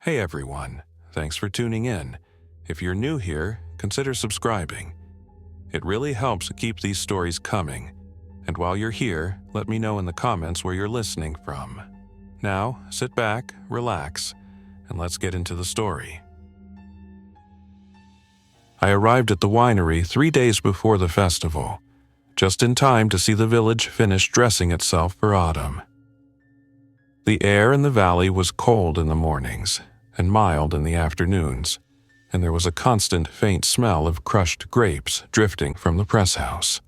Hey everyone, thanks for tuning in. If you're new here, consider subscribing. It really helps keep these stories coming. And while you're here, let me know in the comments where you're listening from. Now, sit back, relax, and let's get into the story. I arrived at the winery 3 days before the festival, just in time to see the village finish dressing itself for autumn. The air in the valley was cold in the mornings and mild in the afternoons, and there was a constant faint smell of crushed grapes drifting from the press house.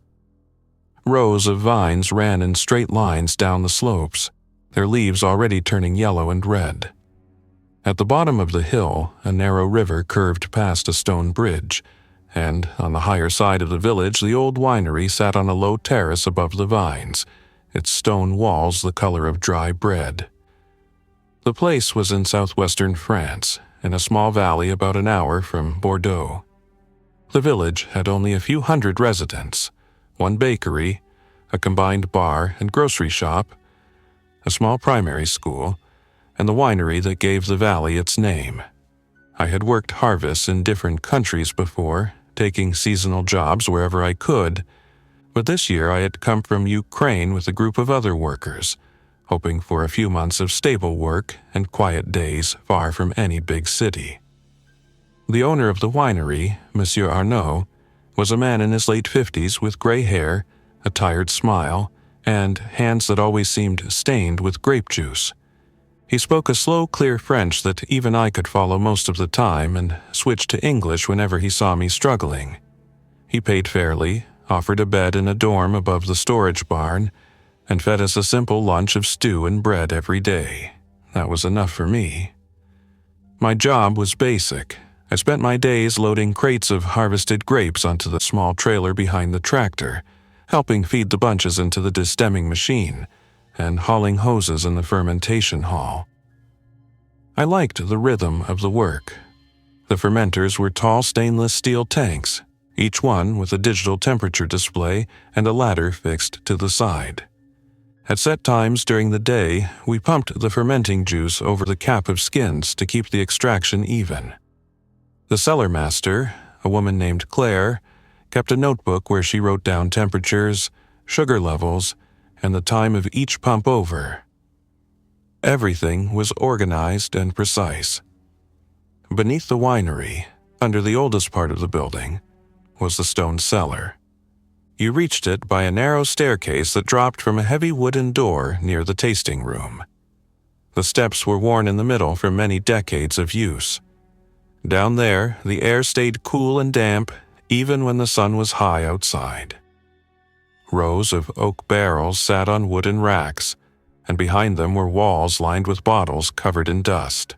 Rows of vines ran in straight lines down the slopes, their leaves already turning yellow and red. At the bottom of the hill, a narrow river curved past a stone bridge, and on the higher side of the village, the old winery sat on a low terrace above the vines, its stone walls the color of dry bread. The place was in southwestern France, in a small valley about an hour from Bordeaux. The village had only a few hundred residents, one bakery, a combined bar and grocery shop, a small primary school, and the winery that gave the valley its name. I had worked harvests in different countries before, taking seasonal jobs wherever I could, but this year I had come from Ukraine with a group of other workers, hoping for a few months of stable work and quiet days far from any big city. The owner of the winery, Monsieur Arnaud, was a man in his late 50s with gray hair, a tired smile, and hands that always seemed stained with grape juice. He spoke a slow, clear French that even I could follow most of the time and switched to English whenever he saw me struggling. He paid fairly, offered a bed in a dorm above the storage barn, and fed us a simple lunch of stew and bread every day. That was enough for me. My job was basic. I spent my days loading crates of harvested grapes onto the small trailer behind the tractor, helping feed the bunches into the distemming machine, and hauling hoses in the fermentation hall. I liked the rhythm of the work. The fermenters were tall stainless steel tanks, each one with a digital temperature display and a ladder fixed to the side. At set times during the day, we pumped the fermenting juice over the cap of skins to keep the extraction even. The cellar master, a woman named Claire, kept a notebook where she wrote down temperatures, sugar levels, and the time of each pump over. Everything was organized and precise. Beneath the winery, under the oldest part of the building, was the stone cellar. You reached it by a narrow staircase that dropped from a heavy wooden door near the tasting room. The steps were worn in the middle from many decades of use. Down there, the air stayed cool and damp even when the sun was high outside. Rows of oak barrels sat on wooden racks, and behind them were walls lined with bottles covered in dust.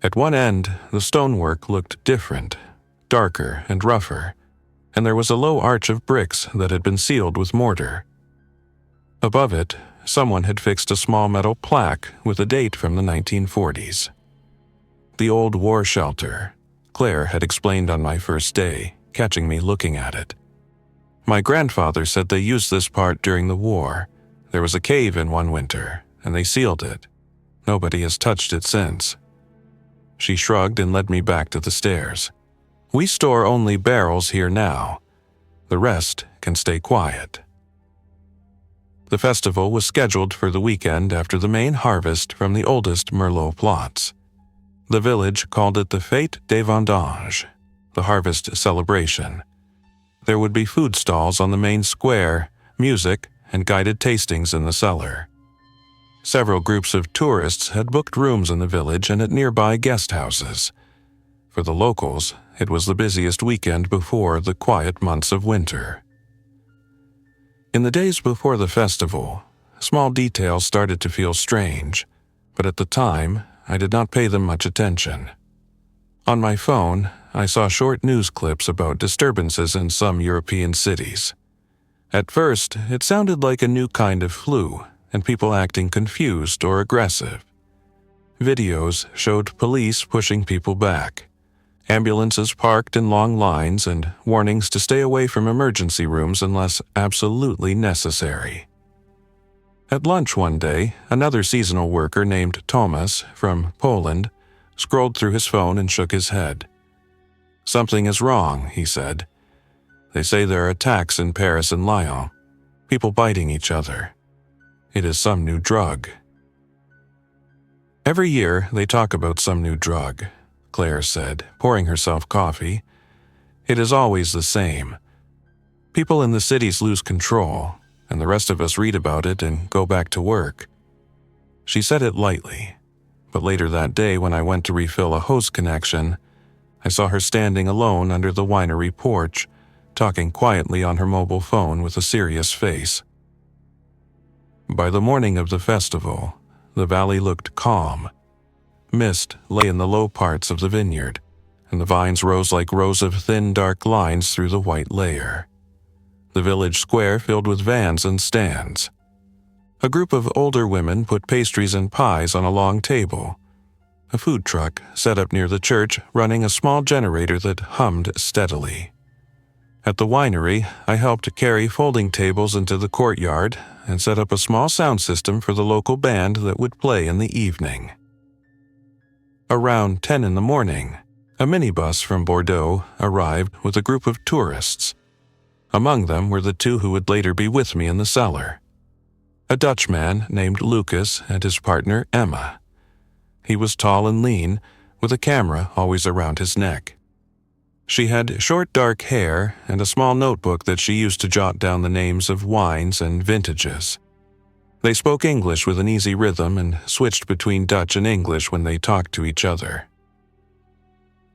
At one end, the stonework looked different, darker and rougher, and there was a low arch of bricks that had been sealed with mortar. Above it, someone had fixed a small metal plaque with a date from the 1940s. The old war shelter, Claire had explained on my first day, catching me looking at it. My grandfather said they used this part during the war. There was a cave in one winter, and they sealed it. Nobody has touched it since. She shrugged and led me back to the stairs. We store only barrels here now. The rest can stay quiet. The festival was scheduled for the weekend after the main harvest from the oldest Merlot plots. The village called it the Fête des Vendanges, the harvest celebration. There would be food stalls on the main square, music, and guided tastings in the cellar. Several groups of tourists had booked rooms in the village and at nearby guest houses. For the locals, it was the busiest weekend before the quiet months of winter. In the days before the festival, small details started to feel strange, but at the time, I did not pay them much attention. On my phone, I saw short news clips about disturbances in some European cities. At first, it sounded like a new kind of flu, and people acting confused or aggressive. Videos showed police pushing people back, ambulances parked in long lines, and warnings to stay away from emergency rooms unless absolutely necessary. At lunch one day, another seasonal worker named Thomas from Poland scrolled through his phone and shook his head. "Something is wrong," he said. "They say there are attacks in Paris and Lyon, people biting each other. It is some new drug." "Every year they talk about some new drug," Claire said, pouring herself coffee. "It is always the same. People in the cities lose control, and the rest of us read about it and go back to work." She said it lightly, but later that day when I went to refill a hose connection, I saw her standing alone under the winery porch, talking quietly on her mobile phone with a serious face. By the morning of the festival, the valley looked calm. Mist lay in the low parts of the vineyard, and the vines rose like rows of thin, dark lines through the white layer. The village square filled with vans and stands. A group of older women put pastries and pies on a long table. A food truck set up near the church, running a small generator that hummed steadily. At the winery, I helped carry folding tables into the courtyard and set up a small sound system for the local band that would play in the evening. Around 10 in the morning, a minibus from Bordeaux arrived with a group of tourists. Among them were the two who would later be with me in the cellar. A Dutchman named Lucas and his partner Emma. He was tall and lean, with a camera always around his neck. She had short dark hair and a small notebook that she used to jot down the names of wines and vintages. They spoke English with an easy rhythm and switched between Dutch and English when they talked to each other.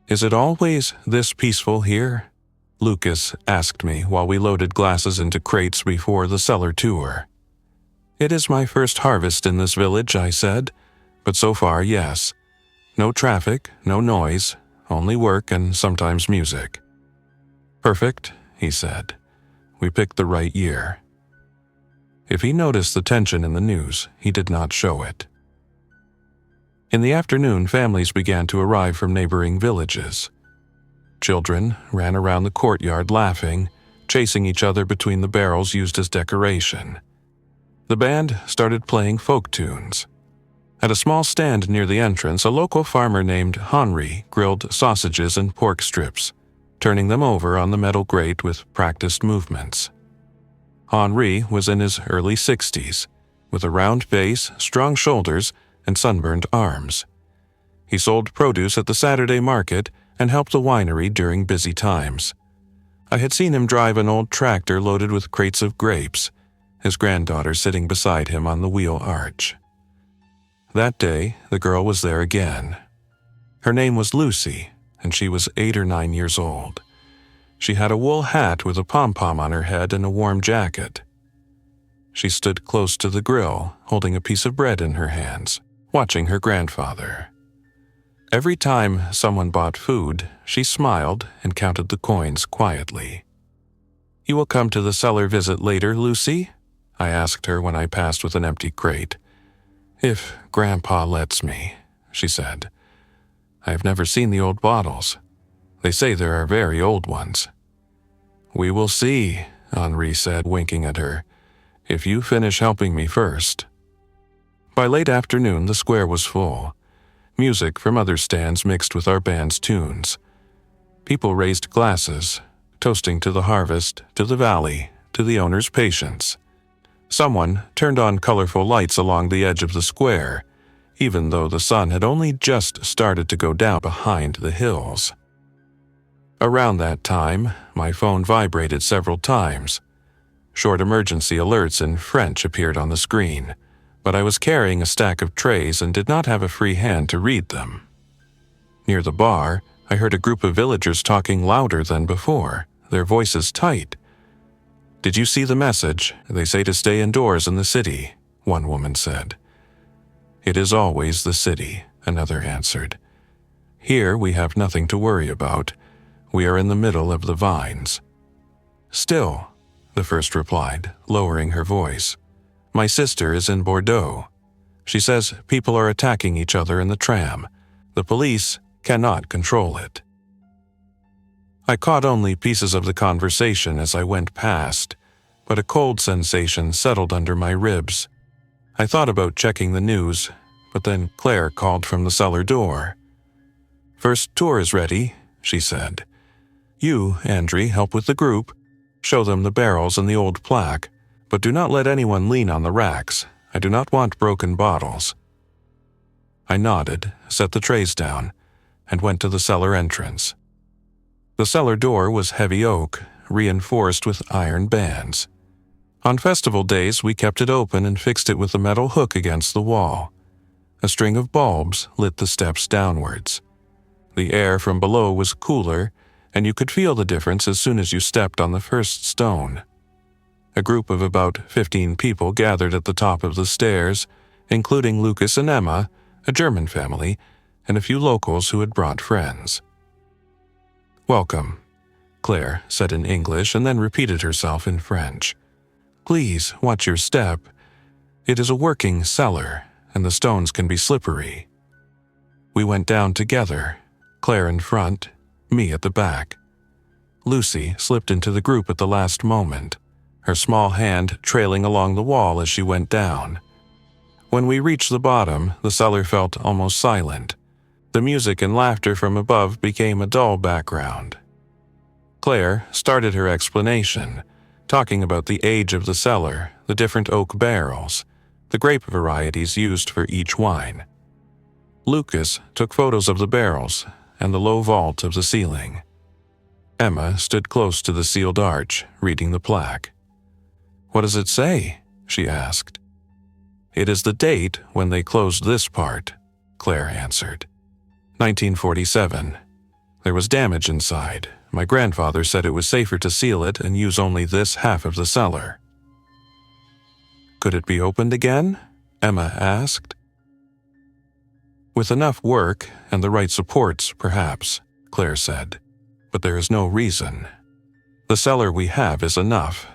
"Is it always this peaceful here?" Lucas asked me while we loaded glasses into crates before the cellar tour. "It is my first harvest in this village," I said, "but so far, yes. No traffic, no noise, only work and sometimes music." "Perfect," he said. "We picked the right year." If he noticed the tension in the news, he did not show it. In the afternoon, families began to arrive from neighboring villages. Children ran around the courtyard laughing, chasing each other between the barrels used as decoration. The band started playing folk tunes. At a small stand near the entrance, a local farmer named Henri grilled sausages and pork strips, turning them over on the metal grate with practiced movements. Henri was in his early 60s, with a round face, strong shoulders, and sunburned arms. He sold produce at the Saturday market and helped the winery during busy times. I had seen him drive an old tractor loaded with crates of grapes, his granddaughter sitting beside him on the wheel arch. That day, the girl was there again. Her name was Lucy, and she was 8 or 9 years old. She had a wool hat with a pom-pom on her head and a warm jacket. She stood close to the grill, holding a piece of bread in her hands, watching her grandfather. Every time someone bought food, she smiled and counted the coins quietly. "You will come to the cellar visit later, Lucy?" I asked her when I passed with an empty crate. "If Grandpa lets me," she said. "I have never seen the old bottles. They say there are very old ones." "We will see," Henri said, winking at her, "if you finish helping me first." By late afternoon, the square was full. Music from other stands mixed with our band's tunes. People raised glasses, toasting to the harvest, to the valley, to the owner's patience. Someone turned on colorful lights along the edge of the square, even though the sun had only just started to go down behind the hills. Around that time, my phone vibrated several times. Short emergency alerts in French appeared on the screen, but I was carrying a stack of trays and did not have a free hand to read them. Near the bar, I heard a group of villagers talking louder than before, their voices tight. "Did you see the message? They say to stay indoors in the city," one woman said. "It is always the city," another answered. "Here we have nothing to worry about. We are in the middle of the vines." "Still," the first replied, lowering her voice, "my sister is in Bordeaux. She says people are attacking each other in the tram. The police cannot control it." I caught only pieces of the conversation as I went past, but a cold sensation settled under my ribs. I thought about checking the news, but then Claire called from the cellar door. "First tour is ready," she said. "You, Andrew, help with the group. Show them the barrels and the old plaque, but do not let anyone lean on the racks. I do not want broken bottles." I nodded, set the trays down, and went to the cellar entrance. The cellar door was heavy oak, reinforced with iron bands. On festival days, we kept it open and fixed it with a metal hook against the wall. A string of bulbs lit the steps downwards. The air from below was cooler, and you could feel the difference as soon as you stepped on the first stone. A group of about 15 people gathered at the top of the stairs, including Lucas and Emma, a German family, and a few locals who had brought friends. "Welcome," Claire said in English and then repeated herself in French. "Please watch your step. It is a working cellar, and the stones can be slippery." We went down together, Claire in front, me at the back. Lucy slipped into the group at the last moment, her small hand trailing along the wall as she went down. When we reached the bottom, the cellar felt almost silent. The music and laughter from above became a dull background. Claire started her explanation, talking about the age of the cellar, the different oak barrels, the grape varieties used for each wine. Lucas took photos of the barrels and the low vault of the ceiling. Emma stood close to the sealed arch, reading the plaque. "What does it say?" she asked. "It is the date when they closed this part," Claire answered. 1947. There was damage inside. My grandfather said it was safer to seal it and use only this half of the cellar. "Could it be opened again?" Emma asked. "With enough work and the right supports, perhaps," Claire said. "But there is no reason. The cellar we have is enough."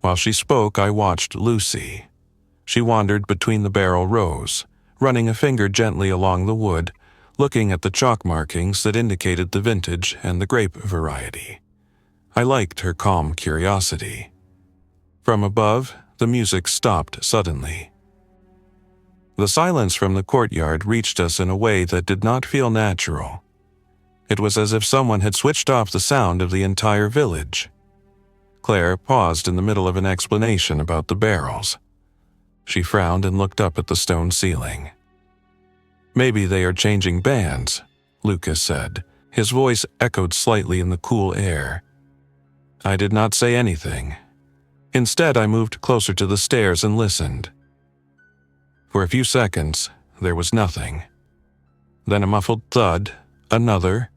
While she spoke, I watched Lucy. She wandered between the barrel rows, running a finger gently along the wood, looking at the chalk markings that indicated the vintage and the grape variety. I liked her calm curiosity. From above, the music stopped suddenly. The silence from the courtyard reached us in a way that did not feel natural. It was as if someone had switched off the sound of the entire village. Claire paused in the middle of an explanation about the barrels. She frowned and looked up at the stone ceiling. "Maybe they are changing bands," Lucas said. His voice echoed slightly in the cool air. I did not say anything. Instead, I moved closer to the stairs and listened. For a few seconds, there was nothing. Then a muffled thud, another,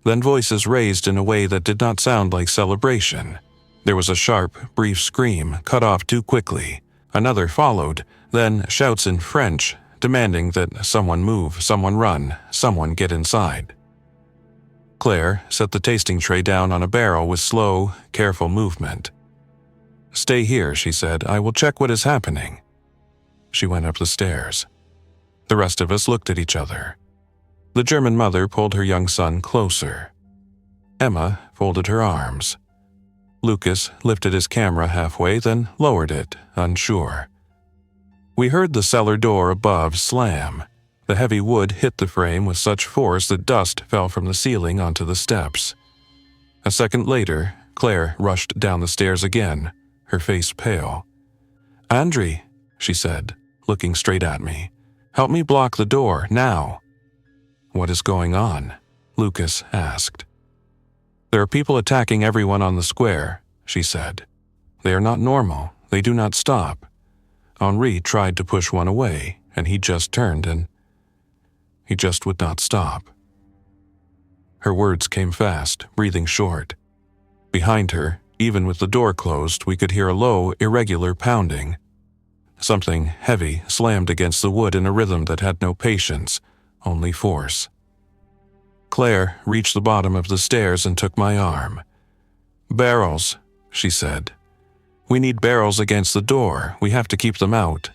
then voices raised in a way that did not sound like celebration. There was a sharp, brief scream, cut off too quickly. Another followed, then shouts in French, demanding that someone move, someone run, someone get inside. Claire set the tasting tray down on a barrel with slow, careful movement. "Stay here," she said. "I will check what is happening." She went up the stairs. The rest of us looked at each other. The German mother pulled her young son closer. Emma folded her arms. Lucas lifted his camera halfway, then lowered it, unsure. We heard the cellar door above slam. The heavy wood hit the frame with such force that dust fell from the ceiling onto the steps. A second later, Claire rushed down the stairs again, her face pale. "André," she said, looking straight at me. "Help me block the door, now." "What is going on?" Lucas asked. "There are people attacking everyone on the square," she said. "They are not normal. They do not stop. Henri tried to push one away, and he just turned and he just would not stop." Her words came fast, breathing short. Behind her, even with the door closed, we could hear a low, irregular pounding. Something heavy slammed against the wood in a rhythm that had no patience, only force. Claire reached the bottom of the stairs and took my arm. "Barrels," she said. "We need barrels against the door. We have to keep them out."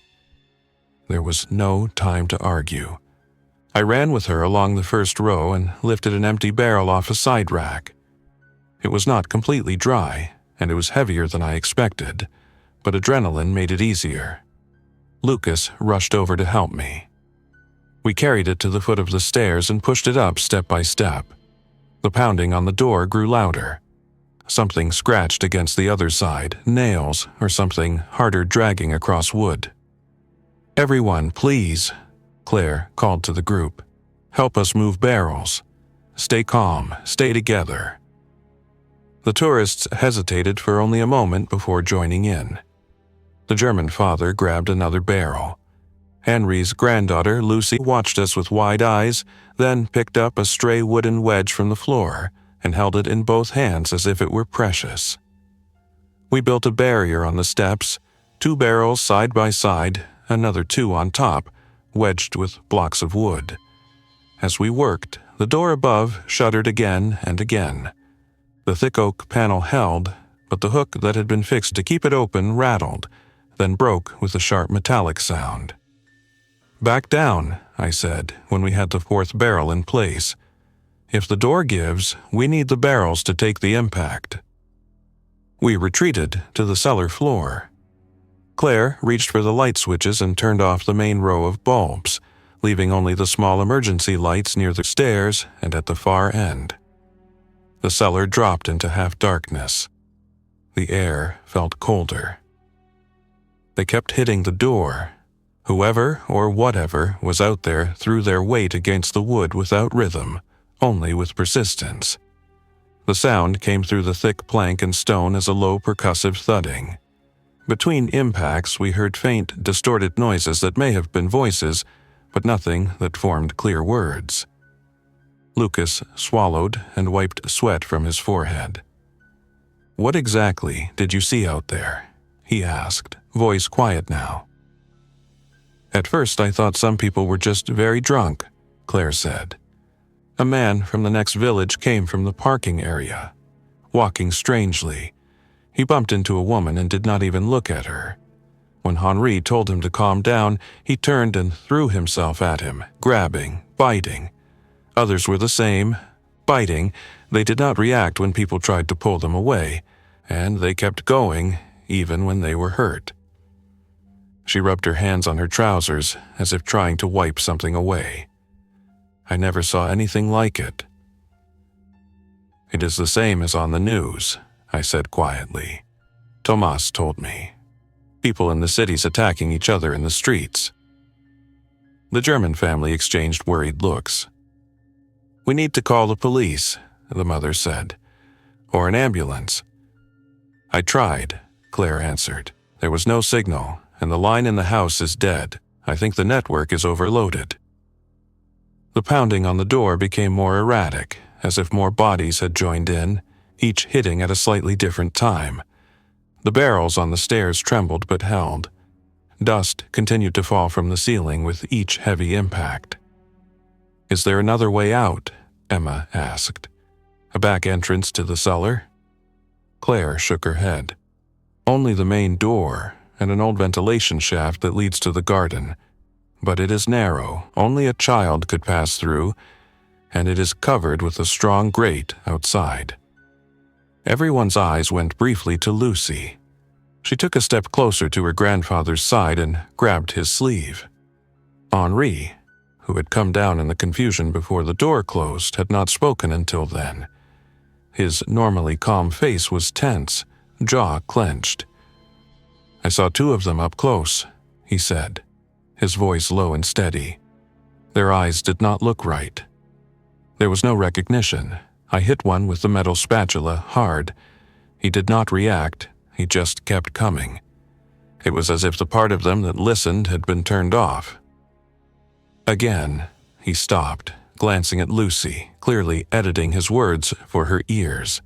There was no time to argue. I ran with her along the first row and lifted an empty barrel off a side rack. It was not completely dry, and it was heavier than I expected, but adrenaline made it easier. Lucas rushed over to help me. We carried it to the foot of the stairs and pushed it up step by step. The pounding on the door grew louder. Something scratched against the other side, nails or something harder dragging across wood. "Everyone, please," Claire called to the group. "Help us move barrels. Stay calm, stay together." The tourists hesitated for only a moment before joining in. The German father grabbed another barrel. Henry's granddaughter, Lucy, watched us with wide eyes, then picked up a stray wooden wedge from the floor and held it in both hands as if it were precious. We built a barrier on the steps, 2 barrels side by side, another 2 on top, wedged with blocks of wood. As we worked, the door above shuddered again and again. The thick oak panel held, but the hook that had been fixed to keep it open rattled, then broke with a sharp metallic sound. "Back down," I said, when we had the 4th barrel in place. "If the door gives, we need the barrels to take the impact." We retreated to the cellar floor. Claire reached for the light switches and turned off the main row of bulbs, leaving only the small emergency lights near the stairs and at the far end. The cellar dropped into half-darkness. The air felt colder. They kept hitting the door. Whoever or whatever was out there threw their weight against the wood without rhythm, only with persistence. The sound came through the thick plank and stone as a low percussive thudding. Between impacts, we heard faint, distorted noises that may have been voices, but nothing that formed clear words. Lucas swallowed and wiped sweat from his forehead. "What exactly did you see out there?" he asked, voice quiet now. "At first I thought some people were just very drunk," Claire said. "A man from the next village came from the parking area, walking strangely. He bumped into a woman and did not even look at her. When Henri told him to calm down, he turned and threw himself at him, grabbing, biting. Others were the same, biting. They did not react when people tried to pull them away, and they kept going even when they were hurt." She rubbed her hands on her trousers as if trying to wipe something away. "I never saw anything like it." "It is the same as on the news," I said quietly. "Tomas told me. People in the cities attacking each other in the streets." The German family exchanged worried looks. "We need to call the police," the mother said. "Or an ambulance." "I tried," Claire answered. "There was no signal, and the line in the house is dead. I think the network is overloaded." The pounding on the door became more erratic, as if more bodies had joined in, each hitting at a slightly different time. The barrels on the stairs trembled but held. Dust continued to fall from the ceiling with each heavy impact. "Is there another way out?" Emma asked. "A back entrance to the cellar?" Claire shook her head. "Only the main door and an old ventilation shaft that leads to the garden. But it is narrow, only a child could pass through, and it is covered with a strong grate outside." Everyone's eyes went briefly to Lucy. She took a step closer to her grandfather's side and grabbed his sleeve. Henri, who had come down in the confusion before the door closed, had not spoken until then. His normally calm face was tense, jaw clenched. "I saw 2 of them up close," he said, his voice low and steady. "Their eyes did not look right. There was no recognition. I hit one with the metal spatula hard. He did not react, he just kept coming. It was as if the part of them that listened had been turned off." Again, he stopped, glancing at Lucy, clearly editing his words for her ears.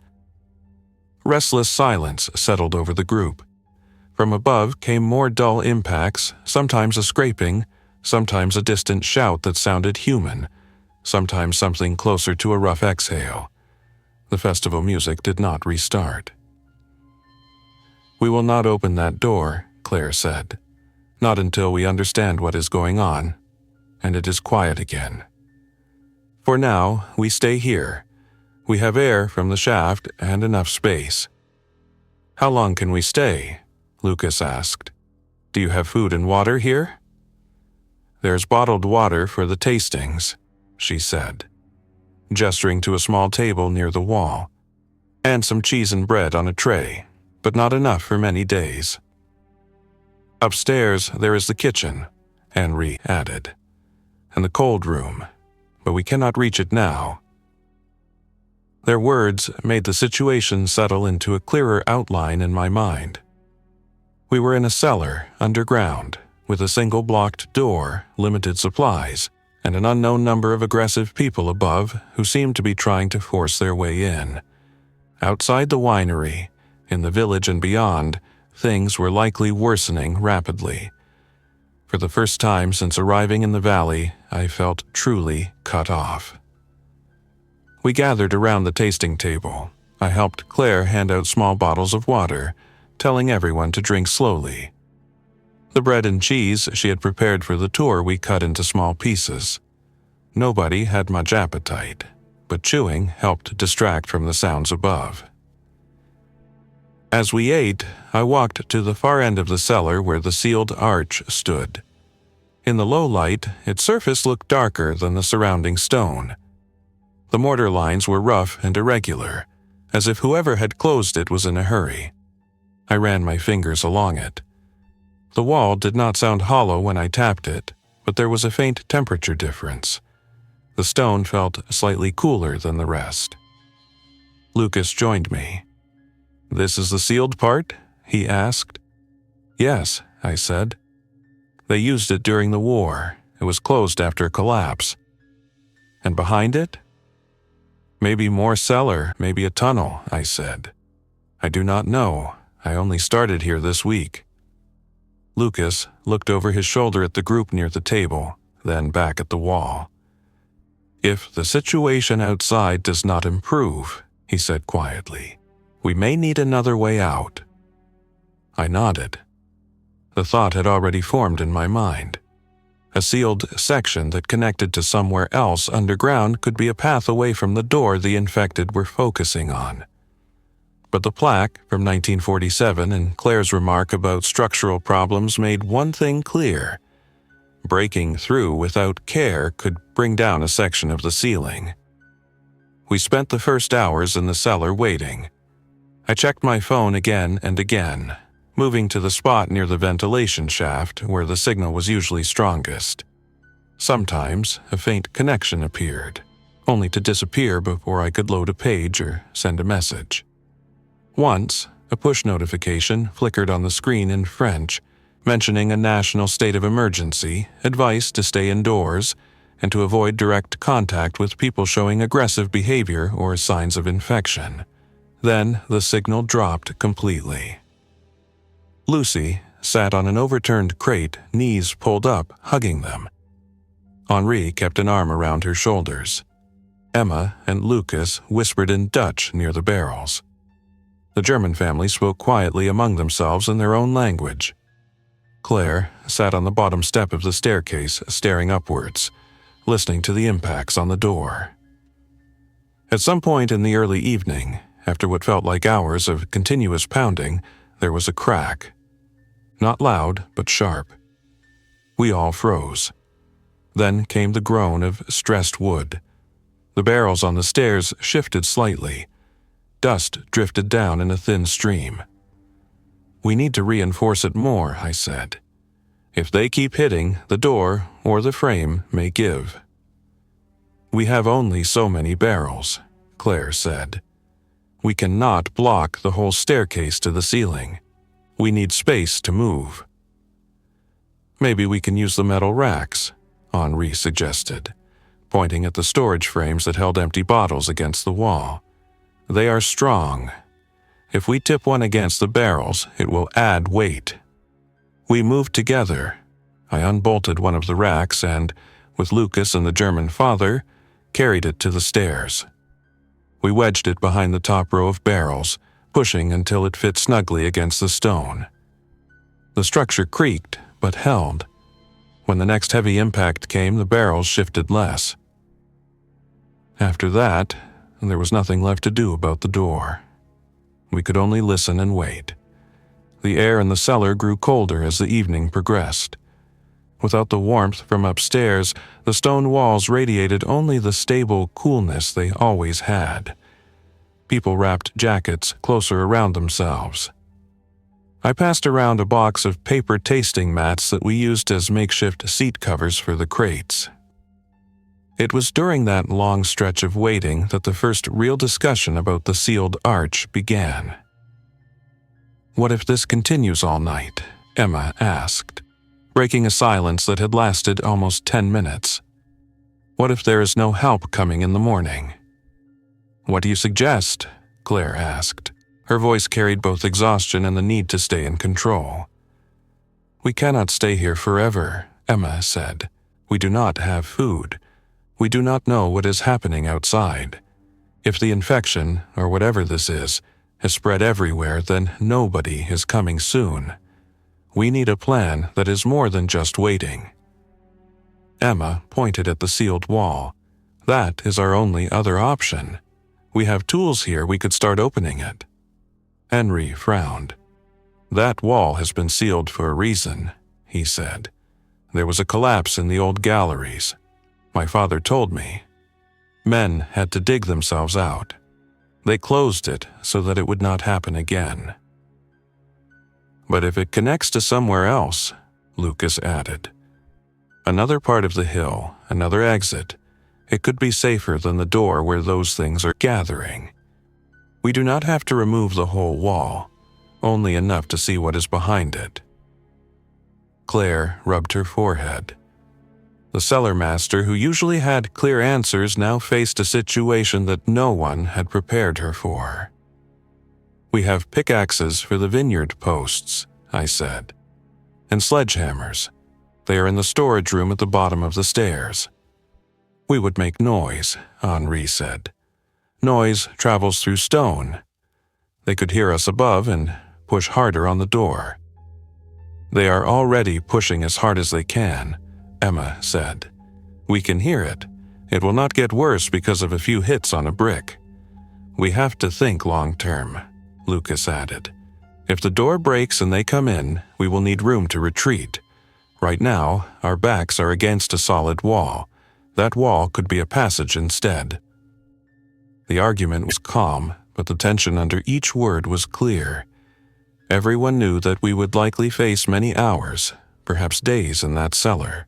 Restless silence settled over the group. From above came more dull impacts, sometimes a scraping, sometimes a distant shout that sounded human, sometimes something closer to a rough exhale. The festival music did not restart. "We will not open that door," Claire said. "Not until we understand what is going on, and it is quiet again. For now, we stay here. We have air from the shaft and enough space." "How long can we stay?" Lucas asked. "Do you have food and water here?" "There's bottled water for the tastings," she said, gesturing to a small table near the wall, "and some cheese and bread on a tray, but not enough for many days. Upstairs there is the kitchen," Henri added, "and the cold room, but we cannot reach it now." Their words made the situation settle into a clearer outline in my mind. We were in a cellar, underground, with a single blocked door, limited supplies, and an unknown number of aggressive people above who seemed to be trying to force their way in. Outside the winery, in the village and beyond, things were likely worsening rapidly. For the first time since arriving in the valley, I felt truly cut off. We gathered around the tasting table. I helped Claire hand out small bottles of water, telling everyone to drink slowly. The bread and cheese she had prepared for the tour we cut into small pieces. Nobody had much appetite, but chewing helped distract from the sounds above. As we ate, I walked to the far end of the cellar where the sealed arch stood. In the low light, its surface looked darker than the surrounding stone. The mortar lines were rough and irregular, as if whoever had closed it was in a hurry. I ran my fingers along it. The wall did not sound hollow when I tapped it, but there was a faint temperature difference. The stone felt slightly cooler than the rest. Lucas joined me. "This is the sealed part?" he asked. "Yes," I said. "They used it during the war. It was closed after a collapse." "And behind it?" "Maybe more cellar, maybe a tunnel," I said. "I do not know. I only started here this week." Lucas looked over his shoulder at the group near the table, then back at the wall. "If the situation outside does not improve," he said quietly, "we may need another way out." I nodded. The thought had already formed in my mind. A sealed section that connected to somewhere else underground could be a path away from the door the infected were focusing on. But the plaque from 1947 and Claire's remark about structural problems made one thing clear. Breaking through without care could bring down a section of the ceiling. We spent the first hours in the cellar waiting. I checked my phone again and again, moving to the spot near the ventilation shaft where the signal was usually strongest. Sometimes a faint connection appeared, only to disappear before I could load a page or send a message. Once, a push notification flickered on the screen in French, mentioning a national state of emergency, advice to stay indoors, and to avoid direct contact with people showing aggressive behavior or signs of infection. Then the signal dropped completely. Lucy sat on an overturned crate, knees pulled up, hugging them. Henri kept an arm around her shoulders. Emma and Lucas whispered in Dutch near the barrels. The German family spoke quietly among themselves in their own language. Claire sat on the bottom step of the staircase, staring upwards, listening to the impacts on the door. At some point in the early evening, after what felt like hours of continuous pounding, there was a crack. Not loud, but sharp. We all froze. Then came the groan of stressed wood. The barrels on the stairs shifted slightly. Dust drifted down in a thin stream. "We need to reinforce it more," I said. "If they keep hitting, the door or the frame may give." "We have only so many barrels," Claire said. "We cannot block the whole staircase to the ceiling. We need space to move." "Maybe we can use the metal racks," Henri suggested, pointing at the storage frames that held empty bottles against the wall. "They are strong. If we tip one against the barrels, it will add weight." We moved together. I unbolted one of the racks and, with Lucas and the German father, carried it to the stairs. We wedged it behind the top row of barrels, pushing until it fit snugly against the stone. The structure creaked, but held. When the next heavy impact came, the barrels shifted less. After that, there was nothing left to do about the door. We could only listen and wait. The air in the cellar grew colder as the evening progressed. Without the warmth from upstairs, the stone walls radiated only the stable coolness they always had. People wrapped jackets closer around themselves. I passed around a box of paper tasting mats that we used as makeshift seat covers for the crates. It was during that long stretch of waiting that the first real discussion about the sealed arch began. "What if this continues all night?" Emma asked, breaking a silence that had lasted almost 10 minutes. "What if there is no help coming in the morning?" "What do you suggest?" Claire asked. Her voice carried both exhaustion and the need to stay in control. "We cannot stay here forever," Emma said. "We do not have food. We do not know what is happening outside. If the infection, or whatever this is, has spread everywhere, then nobody is coming soon. We need a plan that is more than just waiting." Emma pointed at the sealed wall. "That is our only other option. We have tools here, we could start opening it." Henry frowned. "That wall has been sealed for a reason," he said. "There was a collapse in the old galleries. My father told me. Men had to dig themselves out. They closed it so that it would not happen again." "But if it connects to somewhere else," Lucas added. "Another part of the hill, another exit, it could be safer than the door where those things are gathering. We do not have to remove the whole wall, only enough to see what is behind it." Claire rubbed her forehead. The cellar master, who usually had clear answers, now faced a situation that no one had prepared her for. "We have pickaxes for the vineyard posts," I said, "and sledgehammers. They are in the storage room at the bottom of the stairs." "We would make noise," Henri said. "Noise travels through stone. They could hear us above and push harder on the door." "They are already pushing as hard as they can," Emma said. "We can hear it. It will not get worse because of a few hits on a brick." "We have to think long term," Lucas added. "If the door breaks and they come in, we will need room to retreat. Right now, our backs are against a solid wall. That wall could be a passage instead." The argument was calm, but the tension under each word was clear. Everyone knew that we would likely face many hours, perhaps days in that cellar.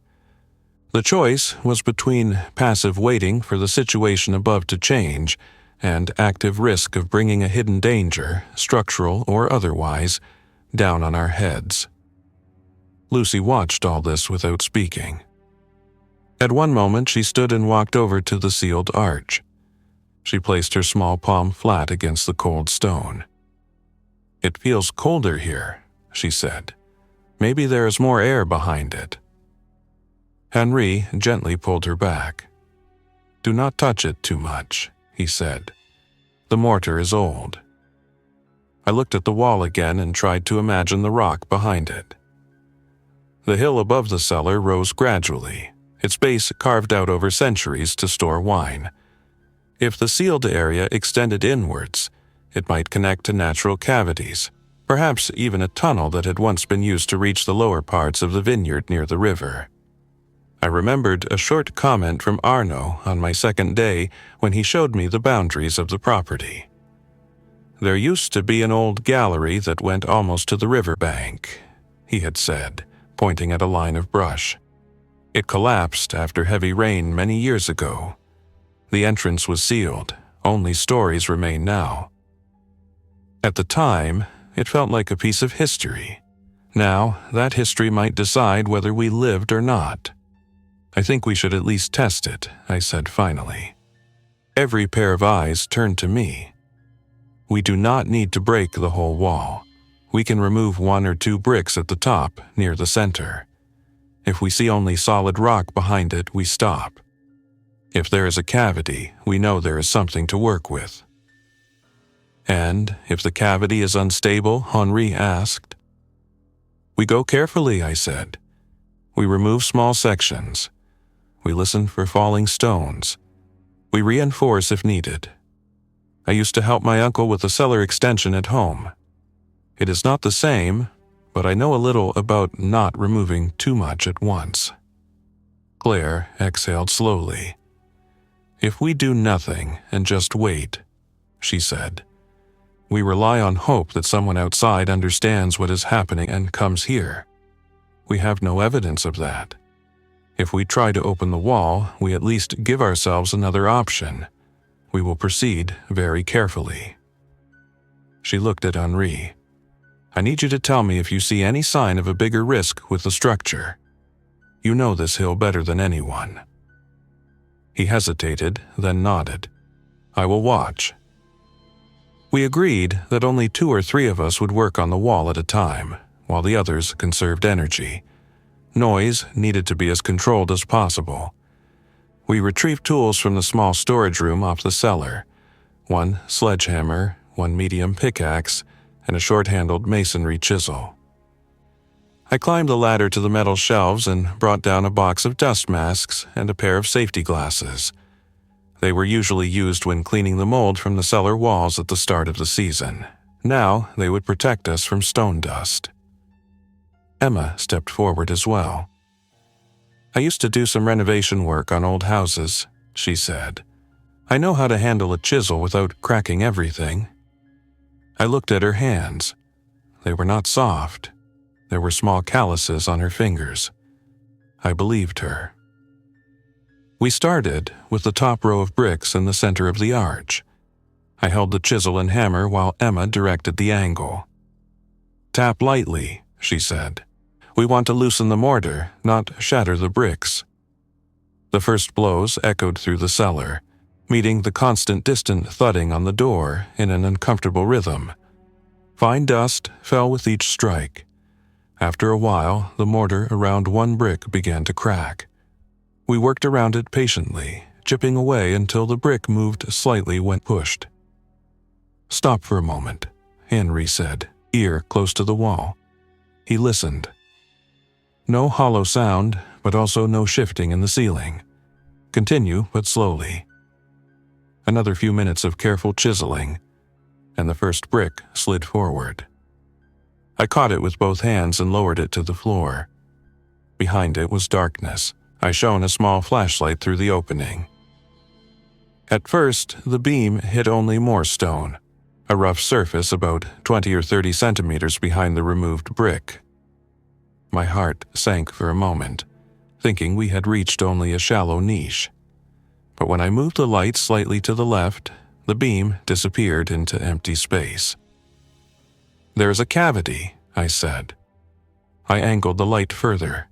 The choice was between passive waiting for the situation above to change and active risk of bringing a hidden danger, structural or otherwise, down on our heads. Lucy watched all this without speaking. At one moment she stood and walked over to the sealed arch. She placed her small palm flat against the cold stone. "It feels colder here," she said. "Maybe there is more air behind it." Henri gently pulled her back. "Do not touch it too much," he said. "The mortar is old." I looked at the wall again and tried to imagine the rock behind it. The hill above the cellar rose gradually, its base carved out over centuries to store wine. If the sealed area extended inwards, it might connect to natural cavities, perhaps even a tunnel that had once been used to reach the lower parts of the vineyard near the river. I remembered a short comment from Arno on my second day when he showed me the boundaries of the property. "There used to be an old gallery that went almost to the river bank," he had said, pointing at a line of brush. "It collapsed after heavy rain many years ago. The entrance was sealed, only stories remain now." At the time, it felt like a piece of history. Now, that history might decide whether we lived or not. "I think we should at least test it," I said finally. Every pair of eyes turned to me. "We do not need to break the whole wall. We can remove 1 or 2 bricks at the top, near the center. If we see only solid rock behind it, we stop. If there is a cavity, we know there is something to work with." "And if the cavity is unstable?" Henri asked. "We go carefully," I said. "We remove small sections. We listen for falling stones. We reinforce if needed. I used to help my uncle with the cellar extension at home. It is not the same, but I know a little about not removing too much at once. Claire exhaled slowly. If we do nothing and just wait, she said, we rely on hope that someone outside understands what is happening and comes here. We have no evidence of that. If we try to open the wall, we at least give ourselves another option. We will proceed very carefully. She looked at Henri. I need you to tell me if you see any sign of a bigger risk with the structure. You know this hill better than anyone. He hesitated, then nodded. I will watch. We agreed that only 2 or 3 of us would work on the wall at a time, while the others conserved energy. Noise needed to be as controlled as possible. We retrieved tools from the small storage room off the cellar. 1 sledgehammer, 1 medium pickaxe, and a short-handled masonry chisel. I climbed the ladder to the metal shelves and brought down a box of dust masks and a pair of safety glasses. They were usually used when cleaning the mold from the cellar walls at the start of the season. Now they would protect us from stone dust. Emma stepped forward as well. I used to do some renovation work on old houses, she said. I know how to handle a chisel without cracking everything. I looked at her hands. They were not soft. There were small calluses on her fingers. I believed her. We started with the top row of bricks in the center of the arch. I held the chisel and hammer while Emma directed the angle. Tap lightly, she said. We want to loosen the mortar, not shatter the bricks. The first blows echoed through the cellar, meeting the constant distant thudding on the door in an uncomfortable rhythm. Fine dust fell with each strike. After a while, the mortar around 1 brick began to crack. We worked around it patiently, chipping away until the brick moved slightly when pushed. Stop for a moment, Henri said, ear close to the wall. He listened. No hollow sound, but also no shifting in the ceiling. Continue, but slowly. Another few minutes of careful chiseling, and the first brick slid forward. I caught it with both hands and lowered it to the floor. Behind it was darkness. I shone a small flashlight through the opening. At first, the beam hit only more stone, a rough surface about 20 or 30 centimeters behind the removed brick. My heart sank for a moment, thinking we had reached only a shallow niche. But when I moved the light slightly to the left, the beam disappeared into empty space. There's a cavity, I said. I angled the light further.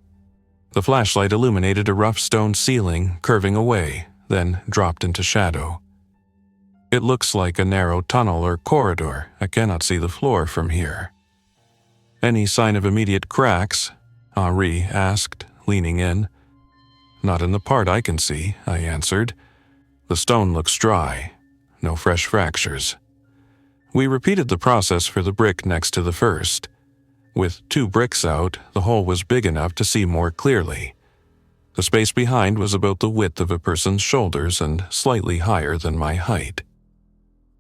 The flashlight illuminated a rough stone ceiling curving away, then dropped into shadow. It looks like a narrow tunnel or corridor. I cannot see the floor from here. Any sign of immediate cracks? Henri asked, leaning in. Not in the part I can see, I answered. The stone looks dry. No fresh fractures. We repeated the process for the brick next to the first. With 2 bricks out, the hole was big enough to see more clearly. The space behind was about the width of a person's shoulders and slightly higher than my height.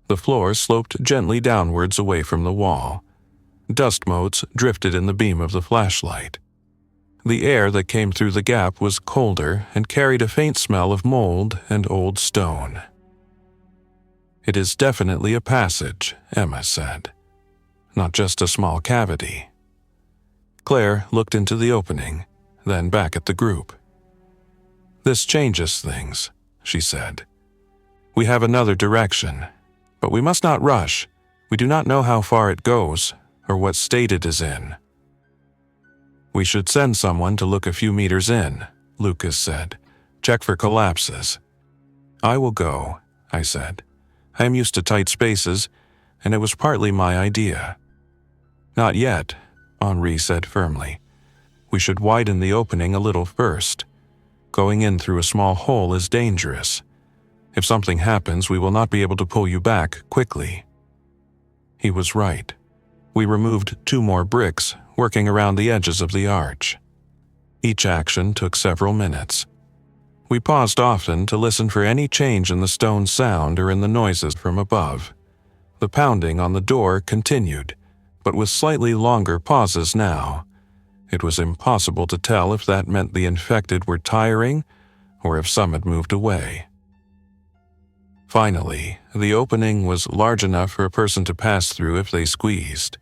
The floor sloped gently downwards away from the wall. Dust motes drifted in the beam of the flashlight. The air that came through the gap was colder and carried a faint smell of mold and old stone. It is definitely a passage, Emma said. Not just a small cavity. Claire looked into the opening, then back at the group. This changes things, she said. We have another direction, but we must not rush. We do not know how far it goes or what state it is in. We should send someone to look a few meters in, Lucas said. Check for collapses. I will go, I said. I am used to tight spaces, and it was partly my idea. Not yet, Henri said firmly. We should widen the opening a little first. Going in through a small hole is dangerous. If something happens, we will not be able to pull you back quickly. He was right. We removed 2 more bricks, working around the edges of the arch. Each action took several minutes. We paused often to listen for any change in the stone sound or in the noises from above. The pounding on the door continued, but with slightly longer pauses now. It was impossible to tell if that meant the infected were tiring or if some had moved away. Finally, the opening was large enough for a person to pass through if they squeezed.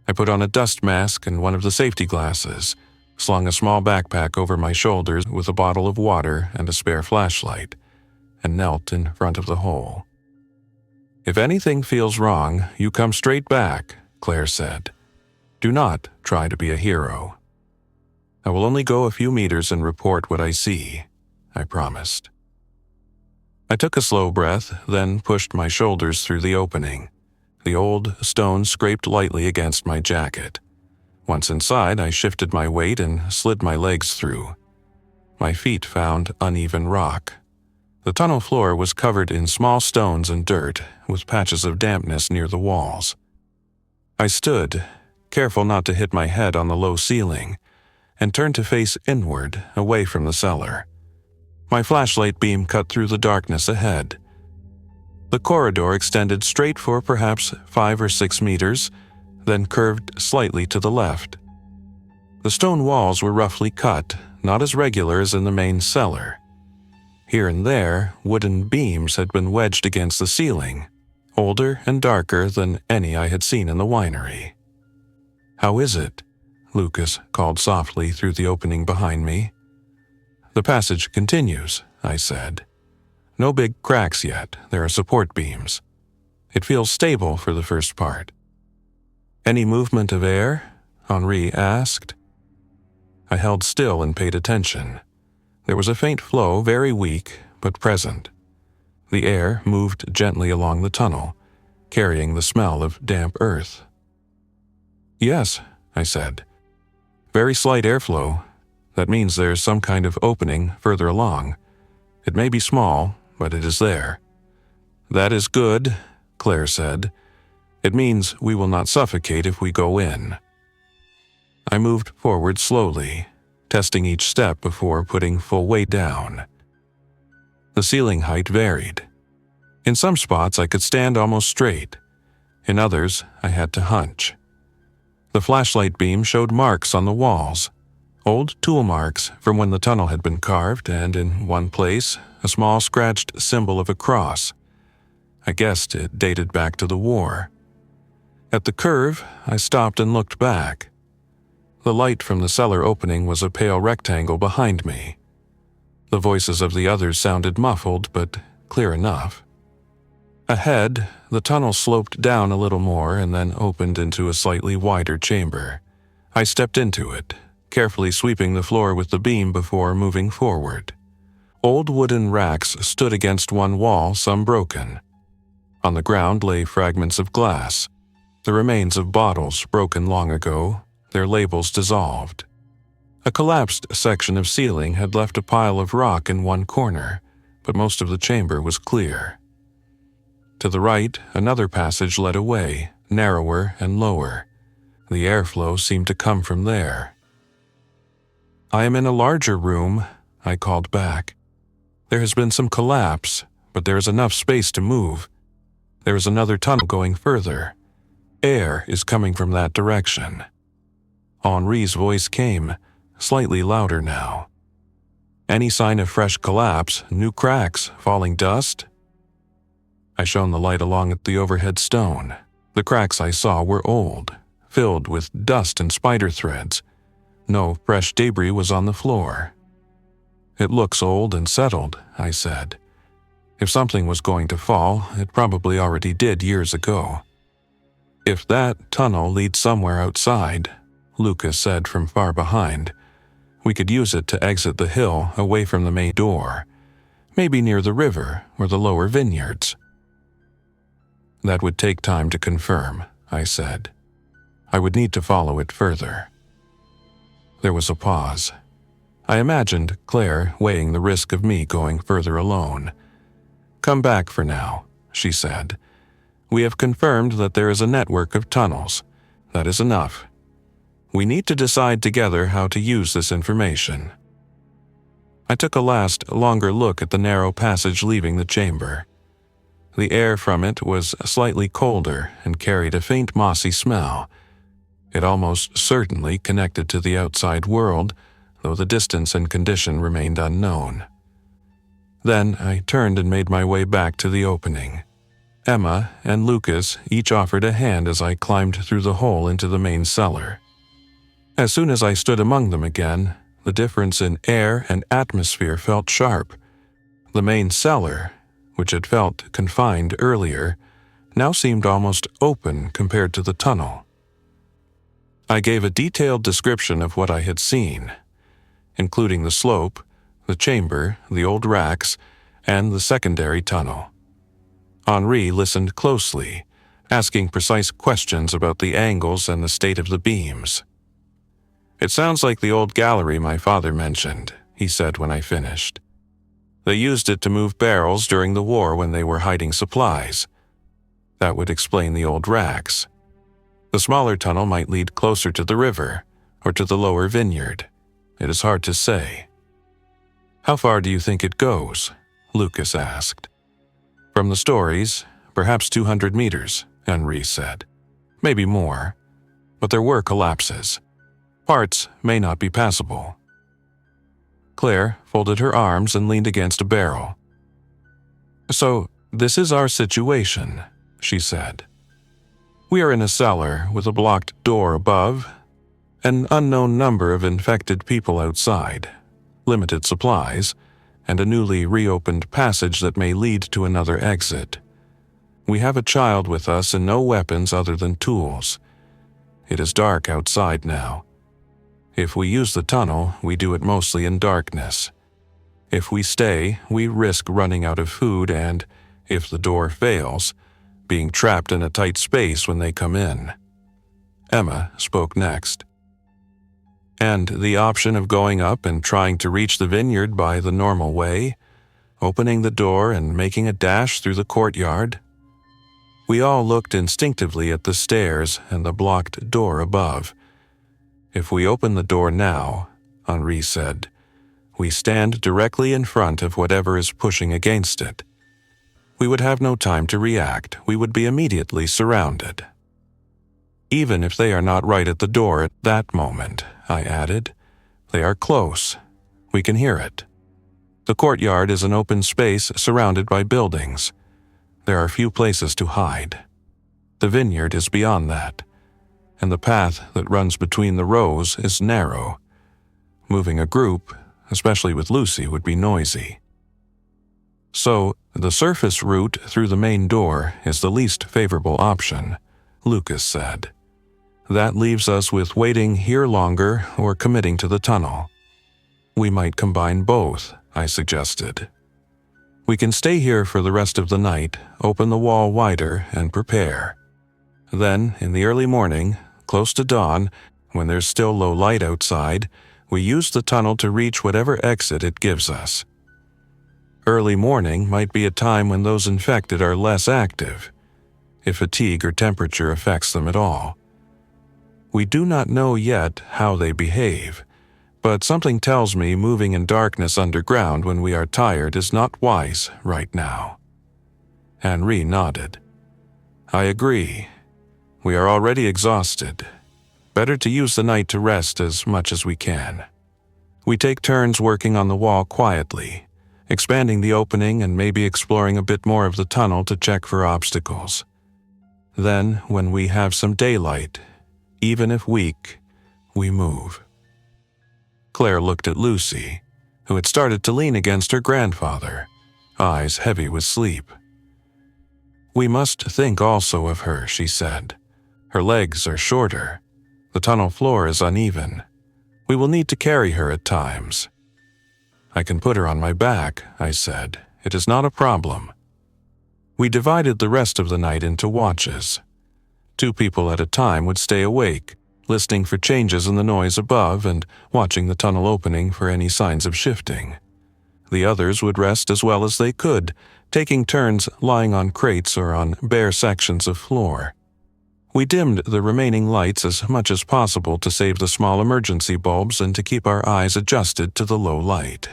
I put on a dust mask and one of the safety glasses, slung a small backpack over my shoulders with a bottle of water and a spare flashlight, and knelt in front of the hole. "If anything feels wrong, you come straight back," Claire said. "Do not try to be a hero." "I will only go a few meters and report what I see," I promised. I took a slow breath, then pushed my shoulders through the opening. The old stone scraped lightly against my jacket. Once inside, I shifted my weight and slid my legs through. My feet found uneven rock. The tunnel floor was covered in small stones and dirt, with patches of dampness near the walls. I stood, careful not to hit my head on the low ceiling, and turned to face inward, away from the cellar. My flashlight beam cut through the darkness ahead. The corridor extended straight for perhaps 5 or 6 meters, then curved slightly to the left. The stone walls were roughly cut, not as regular as in the main cellar. Here and there, wooden beams had been wedged against the ceiling, older and darker than any I had seen in the winery. "How is it?" Lucas called softly through the opening behind me. "The passage continues," I said. "No big cracks yet, there are support beams. It feels stable for the first part." "Any movement of air?" Henri asked. I held still and paid attention. There was a faint flow, very weak, but present. The air moved gently along the tunnel, carrying the smell of damp earth. "Yes," I said. "Very slight airflow. That means there's some kind of opening further along. It may be small, but it is there." "That is good," Claire said. "It means we will not suffocate if we go in." I moved forward slowly, testing each step before putting full weight down. The ceiling height varied. In some spots I could stand almost straight. In others, I had to hunch. The flashlight beam showed marks on the walls, old tool marks from when the tunnel had been carved, and in one place, a small scratched symbol of a cross. I guessed it dated back to the war. At the curve, I stopped and looked back. The light from the cellar opening was a pale rectangle behind me. The voices of the others sounded muffled, but clear enough. Ahead, the tunnel sloped down a little more and then opened into a slightly wider chamber. I stepped into it, carefully sweeping the floor with the beam before moving forward. Old wooden racks stood against one wall, some broken. On the ground lay fragments of glass, the remains of bottles broken long ago, their labels dissolved. A collapsed section of ceiling had left a pile of rock in one corner, but most of the chamber was clear. To the right, another passage led away, narrower and lower. The airflow seemed to come from there. "I am in a larger room," I called back. "There has been some collapse, but there is enough space to move. There is another tunnel going further. Air is coming from that direction." Henri's voice came, slightly louder now. "Any sign of fresh collapse, new cracks, falling dust?" I shone the light along at the overhead stone. The cracks I saw were old, filled with dust and spider threads. No fresh debris was on the floor. "It looks old and settled," I said. "If something was going to fall, it probably already did years ago." "If that tunnel leads somewhere outside," Lucas said from far behind, "we could use it to exit the hill away from the main door, maybe near the river or the lower vineyards." "That would take time to confirm," I said. "I would need to follow it further." There was a pause. I imagined Claire weighing the risk of me going further alone. "Come back for now," she said. "We have confirmed that there is a network of tunnels. That is enough. We need to decide together how to use this information." I took a last, longer look at the narrow passage leaving the chamber. The air from it was slightly colder and carried a faint mossy smell, It almost certainly connected to the outside world, though the distance and condition remained unknown. Then I turned and made my way back to the opening. Emma and Lucas each offered a hand as I climbed through the hole into the main cellar. As soon as I stood among them again, the difference in air and atmosphere felt sharp. The main cellar, which had felt confined earlier, now seemed almost open compared to the tunnel. I gave a detailed description of what I had seen, including the slope, the chamber, the old racks, and the secondary tunnel. Henri listened closely, asking precise questions about the angles and the state of the beams. "It sounds like the old gallery my father mentioned," he said when I finished. "They used it to move barrels during the war when they were hiding supplies. That would explain the old racks. The smaller tunnel might lead closer to the river or to the lower vineyard. It is hard to say." "How far do you think it goes?" Lucas asked. "From the stories, perhaps 200 meters, Henri said. "Maybe more. But there were collapses. Parts may not be passable." Claire folded her arms and leaned against a barrel. "So, this is our situation," she said. "We are in a cellar with a blocked door above, an unknown number of infected people outside, limited supplies, and a newly reopened passage that may lead to another exit. We have a child with us and no weapons other than tools. It is dark outside now. If we use the tunnel, we do it mostly in darkness. If we stay, we risk running out of food and, if the door fails, being trapped in a tight space when they come in." Emma spoke next. "And the option of going up and trying to reach the vineyard by the normal way, opening the door and making a dash through the courtyard?" We all looked instinctively at the stairs and the blocked door above. "If we open the door now," Henri said, "we stand directly in front of whatever is pushing against it. We would have no time to react. We would be immediately surrounded." "Even if they are not right at the door at that moment," I added, "they are close. We can hear it. The courtyard is an open space surrounded by buildings. There are few places to hide. The vineyard is beyond that, and the path that runs between the rows is narrow. Moving a group, especially with Lucy, would be noisy. So, the surface route through the main door is the least favorable option," Lucas said. "That leaves us with waiting here longer or committing to the tunnel. We might combine both," I suggested. "We can stay here for the rest of the night, open the wall wider, and prepare. Then, in the early morning, close to dawn, when there's still low light outside, we use the tunnel to reach whatever exit it gives us. Early morning might be a time when those infected are less active, if fatigue or temperature affects them at all. We do not know yet how they behave, but something tells me moving in darkness underground when we are tired is not wise right now." Henri nodded. "I agree. We are already exhausted. Better to use the night to rest as much as we can. We take turns working on the wall quietly, expanding the opening and maybe exploring a bit more of the tunnel to check for obstacles. Then, when we have some daylight, even if weak, we move." Claire looked at Lucy, who had started to lean against her grandfather, eyes heavy with sleep. "We must think also of her," she said. "Her legs are shorter. The tunnel floor is uneven. We will need to carry her at times." "I can put her on my back," I said. "It is not a problem." We divided the rest of the night into watches. 2 people at a time would stay awake, listening for changes in the noise above and watching the tunnel opening for any signs of shifting. The others would rest as well as they could, taking turns lying on crates or on bare sections of floor. We dimmed the remaining lights as much as possible to save the small emergency bulbs and to keep our eyes adjusted to the low light.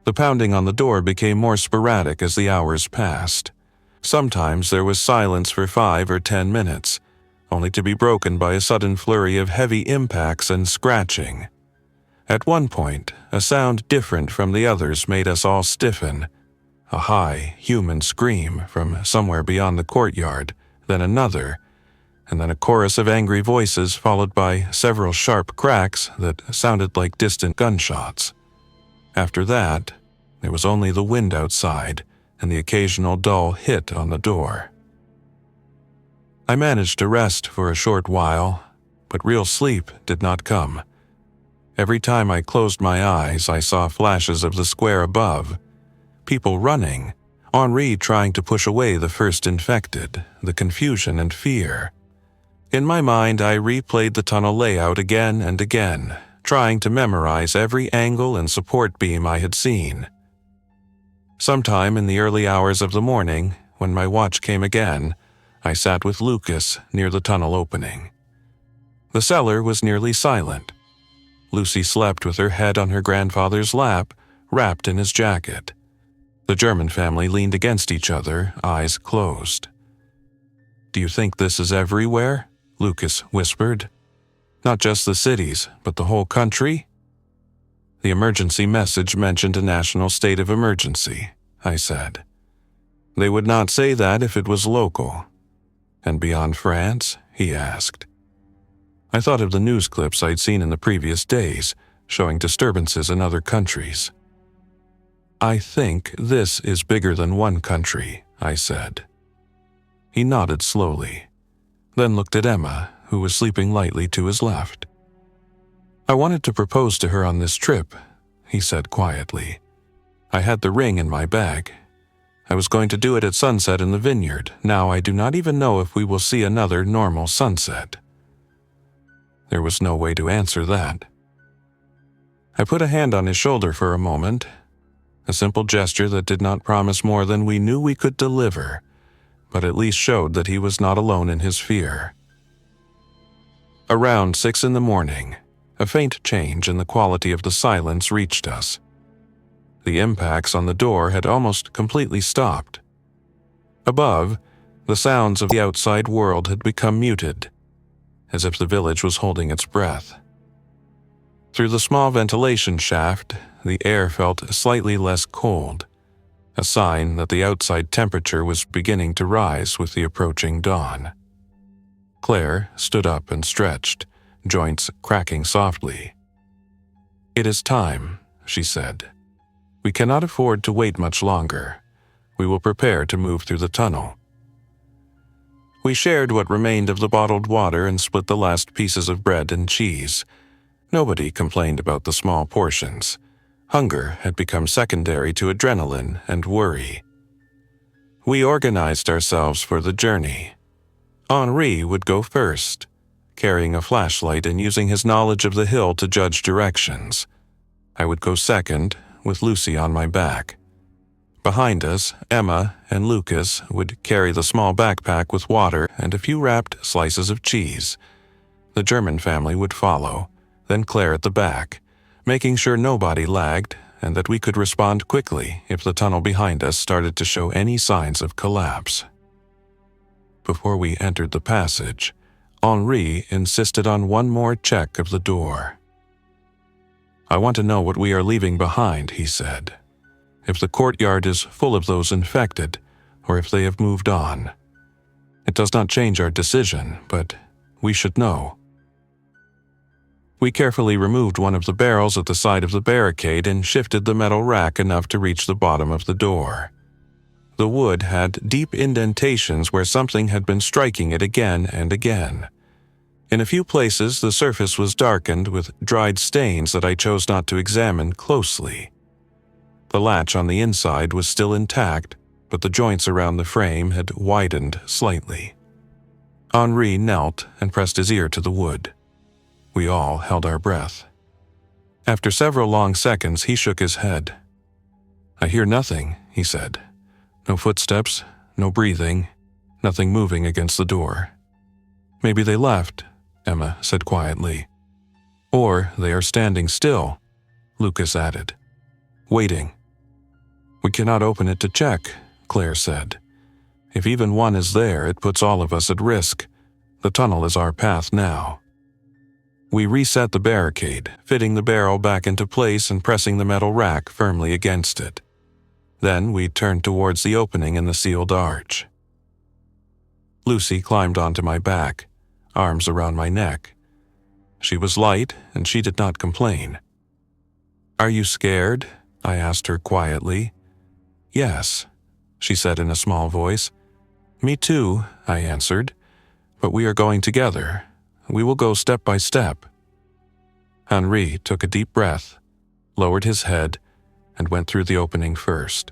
The pounding on the door became more sporadic as the hours passed. Sometimes there was silence for 5 or 10 minutes, only to be broken by a sudden flurry of heavy impacts and scratching. At one point, a sound different from the others made us all stiffen. A high, human scream from somewhere beyond the courtyard, then another, and then a chorus of angry voices followed by several sharp cracks that sounded like distant gunshots. After that, there was only the wind outside and the occasional dull hit on the door. I managed to rest for a short while, but real sleep did not come. Every time I closed my eyes, I saw flashes of the square above. People running, Henri trying to push away the first infected, the confusion and fear. In my mind, I replayed the tunnel layout again and again, trying to memorize every angle and support beam I had seen. Sometime in the early hours of the morning, when my watch came again, I sat with Lucas near the tunnel opening. The cellar was nearly silent. Lucy slept with her head on her grandfather's lap, wrapped in his jacket. The German family leaned against each other, eyes closed. "Do you think this is everywhere?" Lucas whispered. "Not just the cities, but the whole country?" "The emergency message mentioned a national state of emergency," I said. "They would not say that if it was local." "And beyond France?" he asked. I thought of the news clips I'd seen in the previous days, showing disturbances in other countries. "I think this is bigger than one country," I said. He nodded slowly, then looked at Emma, who was sleeping lightly to his left. "I wanted to propose to her on this trip," he said quietly. "I had the ring in my bag. I was going to do it at sunset in the vineyard. Now I do not even know if we will see another normal sunset." There was no way to answer that. I put a hand on his shoulder for a moment, a simple gesture that did not promise more than we knew we could deliver, but at least showed that he was not alone in his fear. Around 6 in the morning, a faint change in the quality of the silence reached us. The impacts on the door had almost completely stopped. Above, the sounds of the outside world had become muted, as if the village was holding its breath. Through the small ventilation shaft, the air felt slightly less cold, a sign that the outside temperature was beginning to rise with the approaching dawn. Claire stood up and stretched, joints cracking softly. "It is time," she said. "We cannot afford to wait much longer. We will prepare to move through the tunnel." We shared what remained of the bottled water and split the last pieces of bread and cheese. Nobody complained about the small portions. Hunger had become secondary to adrenaline and worry. We organized ourselves for the journey. Henri would go first, carrying a flashlight and using his knowledge of the hill to judge directions. I would go second, with Lucy on my back. Behind us, Emma and Lucas would carry the small backpack with water and a few wrapped slices of cheese. The German family would follow, then Claire at the back, making sure nobody lagged and that we could respond quickly if the tunnel behind us started to show any signs of collapse. Before we entered the passage, Henri insisted on one more check of the door. "I want to know what we are leaving behind," he said. "If the courtyard is full of those infected, or if they have moved on. It does not change our decision, but we should know." We carefully removed one of the barrels at the side of the barricade and shifted the metal rack enough to reach the bottom of the door. The wood had deep indentations where something had been striking it again and again. In a few places, the surface was darkened with dried stains that I chose not to examine closely. The latch on the inside was still intact, but the joints around the frame had widened slightly. Henri knelt and pressed his ear to the wood. We all held our breath. After several long seconds, he shook his head. "I hear nothing," he said. "No footsteps, no breathing, nothing moving against the door." "Maybe they left," Emma said quietly. "Or they are standing still," Lucas added. "Waiting." "We cannot open it to check," Claire said. "If even one is there, it puts all of us at risk. The tunnel is our path now. We reset the barricade, fitting the barrel back into place and pressing the metal rack firmly against it. Then we turned towards the opening in the sealed arch. Lucy climbed onto my back, arms around my neck. She was light, and she did not complain. "Are you scared?" I asked her quietly. "Yes," she said in a small voice. "Me too," I answered. "But we are going together. We will go step by step." Henri took a deep breath, lowered his head, and went through the opening first.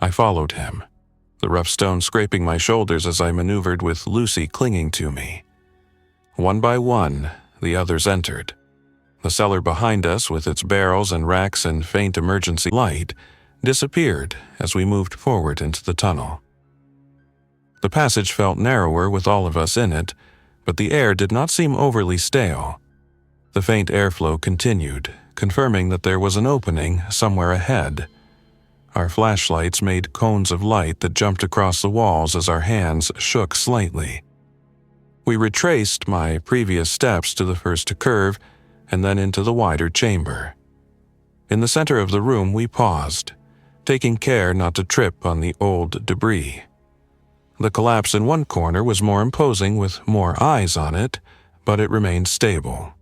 I followed him, the rough stone scraping my shoulders as I maneuvered with Lucy clinging to me. One by one, the others entered. The cellar behind us, with its barrels and racks and faint emergency light, disappeared as we moved forward into the tunnel. The passage felt narrower with all of us in it, but the air did not seem overly stale. The faint airflow continued, confirming that there was an opening somewhere ahead. Our flashlights made cones of light that jumped across the walls as our hands shook slightly. We retraced my previous steps to the first curve and then into the wider chamber. In the center of the room, we paused, taking care not to trip on the old debris. The collapse in one corner was more imposing with more eyes on it, but it remained stable.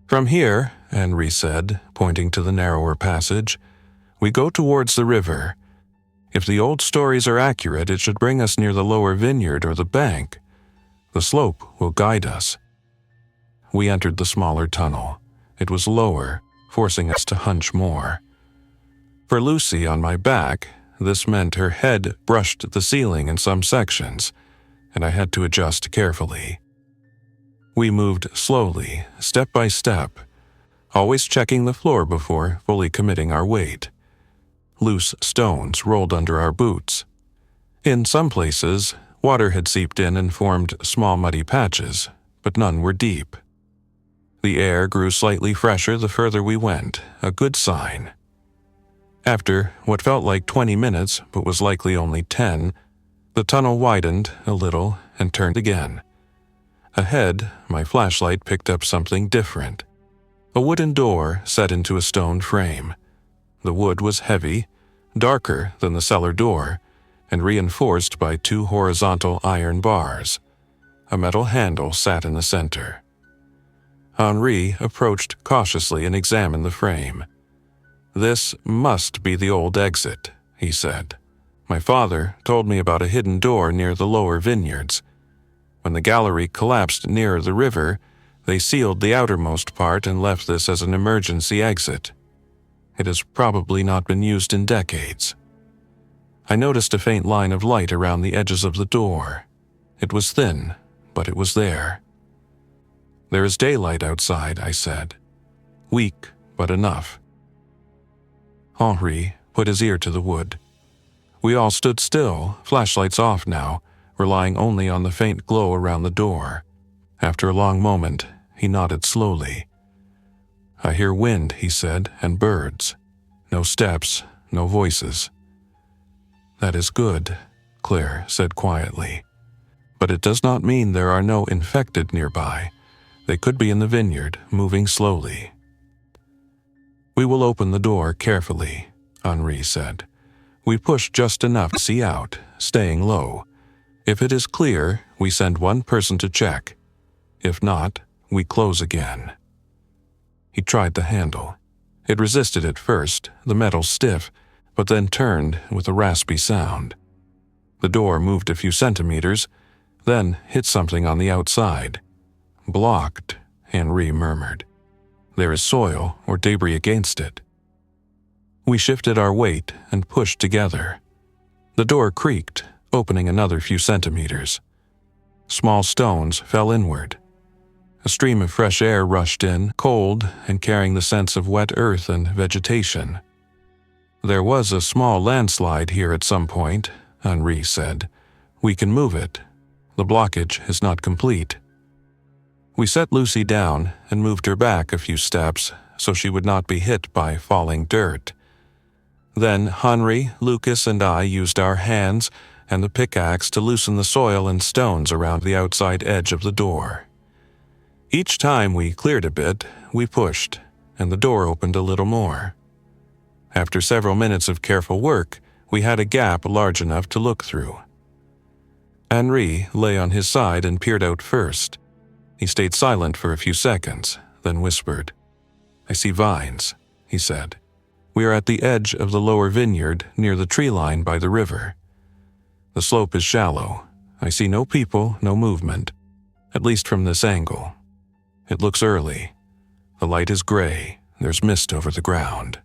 "From here," Henri said, pointing to the narrower passage, "we go towards the river. If the old stories are accurate, it should bring us near the lower vineyard or the bank. The slope will guide us." We entered the smaller tunnel. It was lower, forcing us to hunch more. For Lucy on my back, this meant her head brushed the ceiling in some sections, and I had to adjust carefully. We moved slowly, step by step, always checking the floor before fully committing our weight. Loose stones rolled under our boots. In some places, water had seeped in and formed small muddy patches, but none were deep. The air grew slightly fresher the further we went, a good sign. After what felt like 20 minutes, but was likely only 10, the tunnel widened a little and turned again. Ahead, my flashlight picked up something different. A wooden door set into a stone frame. The wood was heavy, darker than the cellar door, and reinforced by 2 horizontal iron bars. A metal handle sat in the center. Henri approached cautiously and examined the frame. "This must be the old exit," he said. "My father told me about a hidden door near the lower vineyards. When the gallery collapsed near the river, they sealed the outermost part and left this as an emergency exit. It has probably not been used in decades." I noticed a faint line of light around the edges of the door. It was thin, but it was there. "There is daylight outside," I said. "Weak, but enough." Henri put his ear to the wood. We all stood still, flashlights off now, relying only on the faint glow around the door. After a long moment, he nodded slowly. "I hear wind," he said, "and birds. No steps, no voices." "That is good," Claire said quietly. "But it does not mean there are no infected nearby. They could be in the vineyard, moving slowly." "We will open the door carefully," Henri said. "We push just enough to see out, staying low. If it is clear, we send one person to check. If not, we close again." He tried the handle. It resisted at first, the metal stiff, but then turned with a raspy sound. The door moved a few centimeters, then hit something on the outside. "Blocked," Henri murmured. "There is soil or debris against it." We shifted our weight and pushed together. The door creaked, opening another few centimeters. Small stones fell inward. A stream of fresh air rushed in, cold and carrying the sense of wet earth and vegetation. "There was a small landslide here at some point," Henri said. "We can move it. The blockage is not complete." We set Lucy down and moved her back a few steps so she would not be hit by falling dirt. Then Henri, Lucas, and I used our hands and the pickaxe to loosen the soil and stones around the outside edge of the door. Each time we cleared a bit, we pushed, and the door opened a little more. After several minutes of careful work, we had a gap large enough to look through. Henri lay on his side and peered out first. He stayed silent for a few seconds, then whispered. "I see vines," he said. "We are at the edge of the lower vineyard near the tree line by the river. The slope is shallow. I see no people, no movement, at least from this angle. It looks early. The light is gray. There's mist over the ground."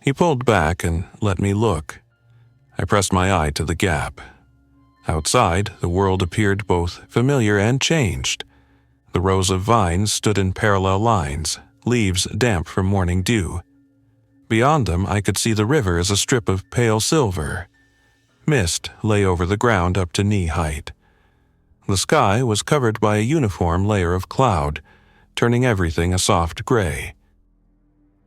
He pulled back and let me look. I pressed my eye to the gap. Outside, the world appeared both familiar and changed. The rows of vines stood in parallel lines, leaves damp from morning dew. Beyond them, I could see the river as a strip of pale silver. Mist lay over the ground up to knee height. The sky was covered by a uniform layer of cloud, turning everything a soft gray.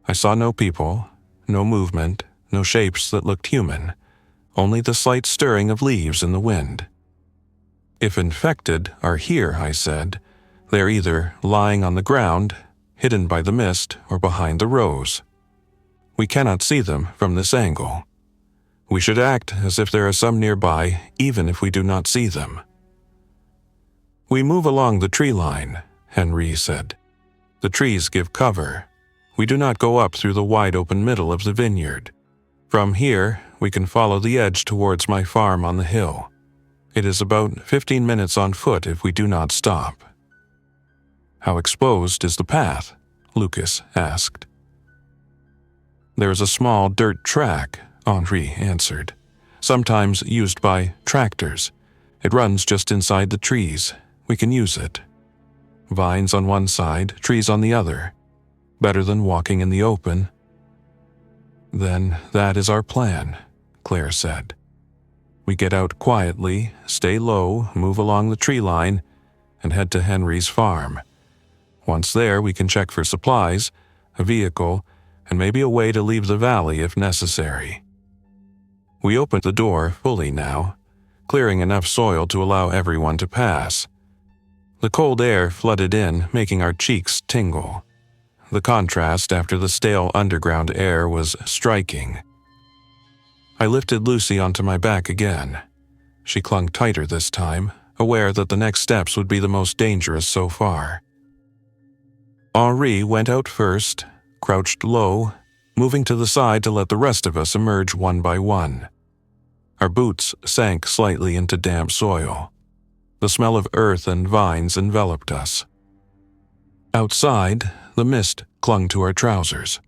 I saw no people, no movement, no shapes that looked human, only the slight stirring of leaves in the wind. "If infected are here," I said, "they are either lying on the ground, hidden by the mist, or behind the rows. We cannot see them from this angle. We should act as if there are some nearby, even if we do not see them." "We move along the tree line," Henri said. "The trees give cover. We do not go up through the wide-open middle of the vineyard. From here, we can follow the edge towards my farm on the hill. It is about 15 minutes on foot if we do not stop." "How exposed is the path?" Lucas asked. "There is a small dirt track," Henri answered, "sometimes used by tractors. It runs just inside the trees. We can use it. Vines on one side, trees on the other. Better than walking in the open." "Then that is our plan," Claire said. "We get out quietly, stay low, move along the tree line, and head to Henry's farm. Once there, we can check for supplies, a vehicle, and maybe a way to leave the valley if necessary." We opened the door fully now, clearing enough soil to allow everyone to pass. The cold air flooded in, making our cheeks tingle. The contrast after the stale underground air was striking. I lifted Lucy onto my back again. She clung tighter this time, aware that the next steps would be the most dangerous so far. Henri went out first, crouched low, moving to the side to let the rest of us emerge one by one. Our boots sank slightly into damp soil. The smell of earth and vines enveloped us. Outside, the mist clung to our trousers.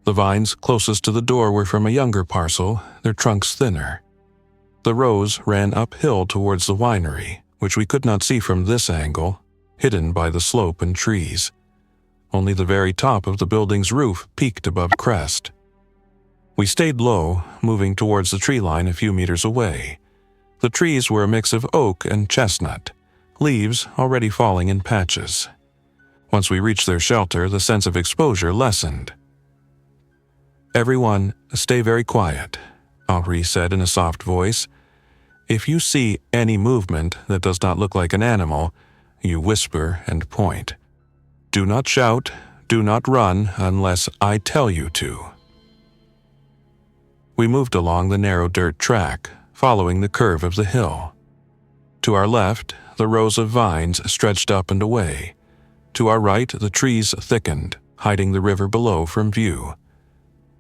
The vines closest to the door were from a younger parcel, their trunks thinner. The rows ran uphill towards the winery, which we could not see from this angle, hidden by the slope and trees. Only the very top of the building's roof peaked above crest. We stayed low, moving towards the tree line a few meters away. The trees were a mix of oak and chestnut, leaves already falling in patches. Once we reached their shelter, the sense of exposure lessened. "Everyone, stay very quiet," Henri said in a soft voice. "If you see any movement that does not look like an animal, you whisper and point. Do not shout, do not run unless I tell you to." We moved along the narrow dirt track, following the curve of the hill. To our left, the rows of vines stretched up and away. To our right, the trees thickened, hiding the river below from view.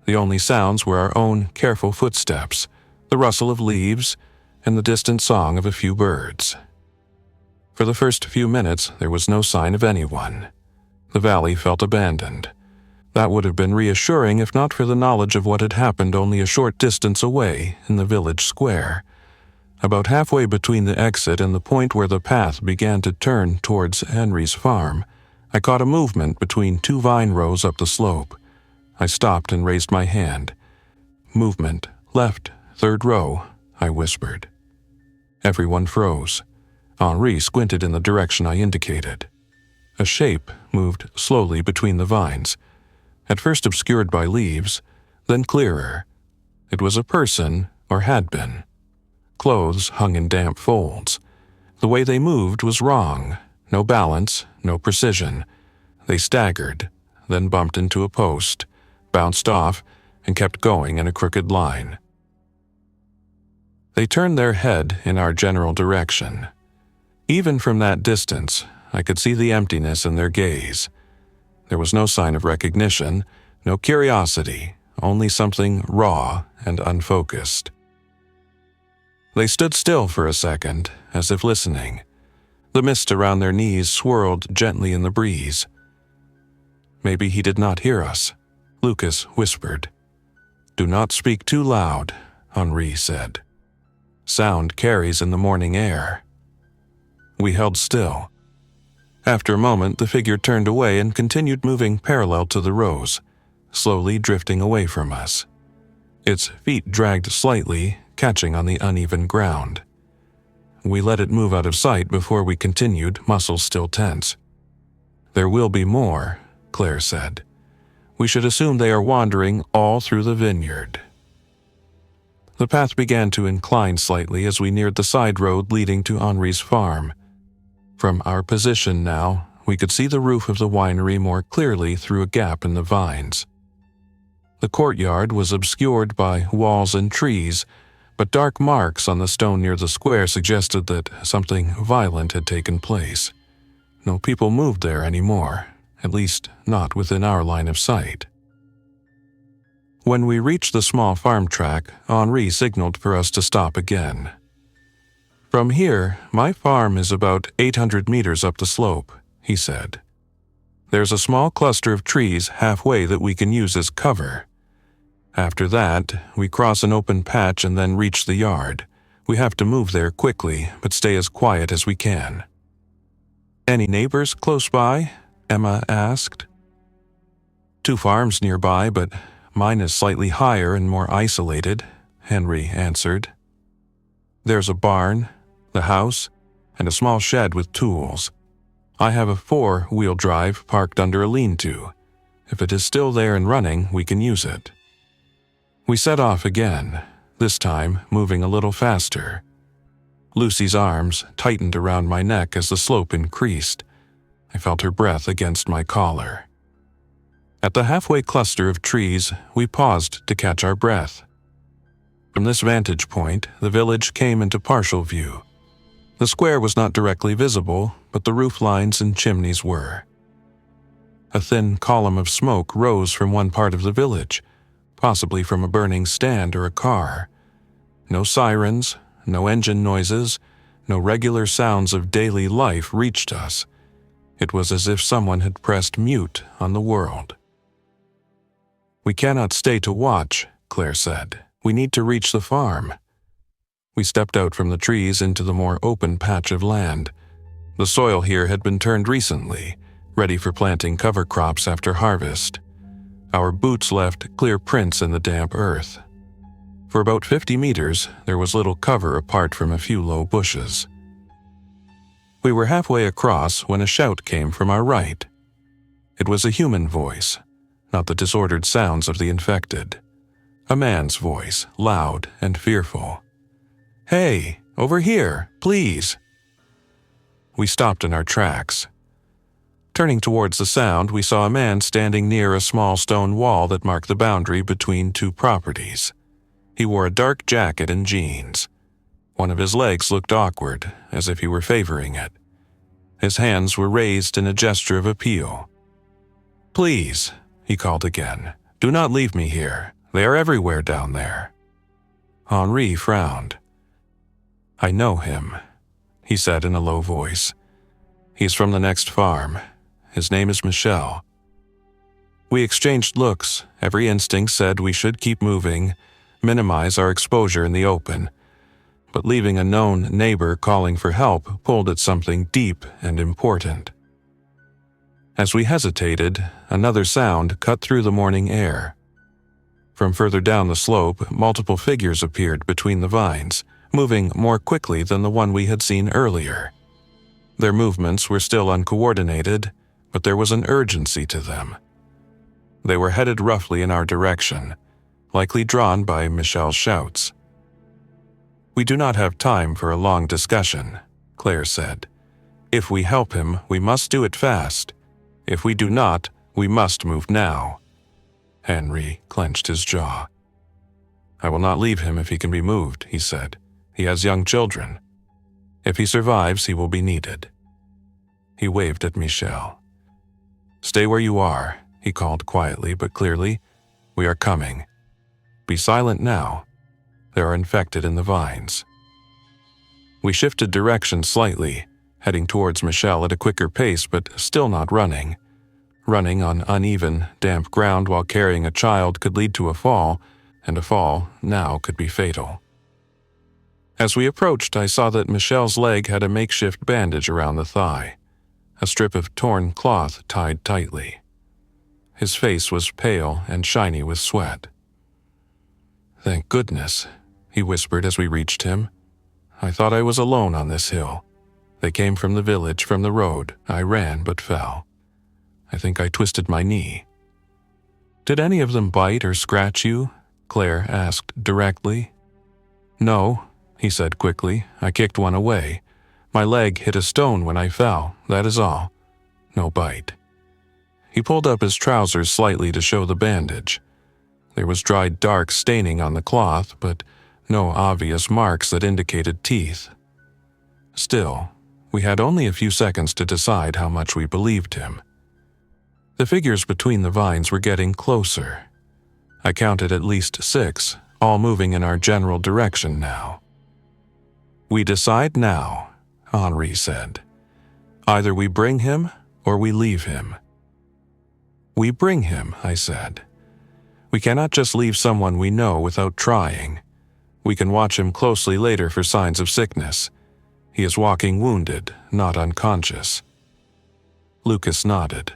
The only sounds were our own careful footsteps, the rustle of leaves, and the distant song of a few birds. For the first few minutes, there was no sign of anyone. The valley felt abandoned. That would have been reassuring if not for the knowledge of what had happened only a short distance away in the village square. About halfway between the exit and the point where the path began to turn towards Henry's farm, I caught a movement between two vine rows up the slope. I stopped and raised my hand. "Movement, left, third row," I whispered. Everyone froze. Henri squinted in the direction I indicated. A shape moved slowly between the vines, at first obscured by leaves, then clearer. It was a person, or had been. clothes hung in damp folds. The way they moved was wrong. No balance, no precision. They staggered, then bumped into a post, bounced off, and kept going in a crooked line. They turned their head in our general direction. Even from that distance, I could see the emptiness in their gaze. There was no sign of recognition, no curiosity, only something raw and unfocused. They stood still for a second, as if listening. The mist around their knees swirled gently in the breeze. Maybe he did not hear us, Lucas whispered. "Do not speak too loud," Henri said. "Sound carries in the morning air." We held still. After a moment, the figure turned away and continued moving parallel to the rows, slowly drifting away from us. Its feet dragged slightly, catching on the uneven ground. We let it move out of sight before we continued, muscles still tense. "There will be more," Claire said. "We should assume they are wandering all through the vineyard." The path began to incline slightly as we neared the side road leading to Henri's farm. From our position now, we could see the roof of the winery more clearly through a gap in the vines. The courtyard was obscured by walls and trees, but dark marks on the stone near the square suggested that something violent had taken place. No people moved there anymore, at least not within our line of sight. When we reached the small farm track, Henri signaled for us to stop again. "From here, my farm is about 800 meters up the slope," he said. "There's a small cluster of trees halfway that we can use as cover. After that, we cross an open patch and then reach the yard. We have to move there quickly, but stay as quiet as we can." "Any neighbors close by?" Emma asked. "Two farms nearby, but mine is slightly higher and more isolated," Henri answered. "There's a barn, the house, and a small shed with tools. I have a 4-wheel drive parked under a lean-to. If it is still there and running, we can use it." We set off again, this time moving a little faster. Lucy's arms tightened around my neck as the slope increased. I felt her breath against my collar. At the halfway cluster of trees, we paused to catch our breath. From this vantage point, the village came into partial view. The square was not directly visible, but the roof lines and chimneys were. A thin column of smoke rose from one part of the village, possibly from a burning stand or a car. No sirens, no engine noises, no regular sounds of daily life reached us. It was as if someone had pressed mute on the world. "We cannot stay to watch," Claire said. "We need to reach the farm." We stepped out from the trees into the more open patch of land. The soil here had been turned recently, ready for planting cover crops after harvest. Our boots left clear prints in the damp earth. For about 50 meters, there was little cover apart from a few low bushes. We were halfway across when a shout came from our right. It was a human voice, not the disordered sounds of the infected. A man's voice, loud and fearful. "Hey, over here, please." We stopped in our tracks. Turning towards the sound, we saw a man standing near a small stone wall that marked the boundary between two properties. He wore a dark jacket and jeans. One of his legs looked awkward, as if he were favoring it. His hands were raised in a gesture of appeal. "Please," he called again, "do not leave me here. They are everywhere down there." Henri frowned. "I know him," he said in a low voice. "He's from the next farm. His name is Michel." We exchanged looks. Every instinct said we should keep moving, minimize our exposure in the open. But leaving a known neighbor calling for help pulled at something deep and important. As we hesitated, another sound cut through the morning air. From further down the slope, multiple figures appeared between the vines, moving more quickly than the one we had seen earlier. Their movements were still uncoordinated, but there was an urgency to them. They were headed roughly in our direction, likely drawn by Michel's shouts. "We do not have time for a long discussion," Claire said. "If we help him, we must do it fast. If we do not, we must move now." Henry clenched his jaw. "I will not leave him if he can be moved," he said. "He has young children. If he survives, he will be needed." He waved at Michel. "Stay where you are," he called quietly but clearly. "We are coming. Be silent now. There are infected in the vines." We shifted direction slightly, heading towards Michel at a quicker pace but still not running. Running on uneven, damp ground while carrying a child could lead to a fall, and a fall now could be fatal. As we approached, I saw that Michel's leg had a makeshift bandage around the thigh, a strip of torn cloth tied tightly. His face was pale and shiny with sweat. "Thank goodness," he whispered as we reached him. "I thought I was alone on this hill. They came from the village, from the road. I ran but fell. I think I twisted my knee." "Did any of them bite or scratch you?" Claire asked directly. "No," he said quickly. "I kicked one away. My leg hit a stone when I fell, that is all. No bite." He pulled up his trousers slightly to show the bandage. There was dried dark staining on the cloth, but no obvious marks that indicated teeth. Still, we had only a few seconds to decide how much we believed him. The figures between the vines were getting closer. I counted at least 6, all moving in our general direction now. "We decide now," Henri said. "Either we bring him or we leave him." "We bring him," I said. "We cannot just leave someone we know without trying. We can watch him closely later for signs of sickness. He is walking wounded, not unconscious." Lucas nodded.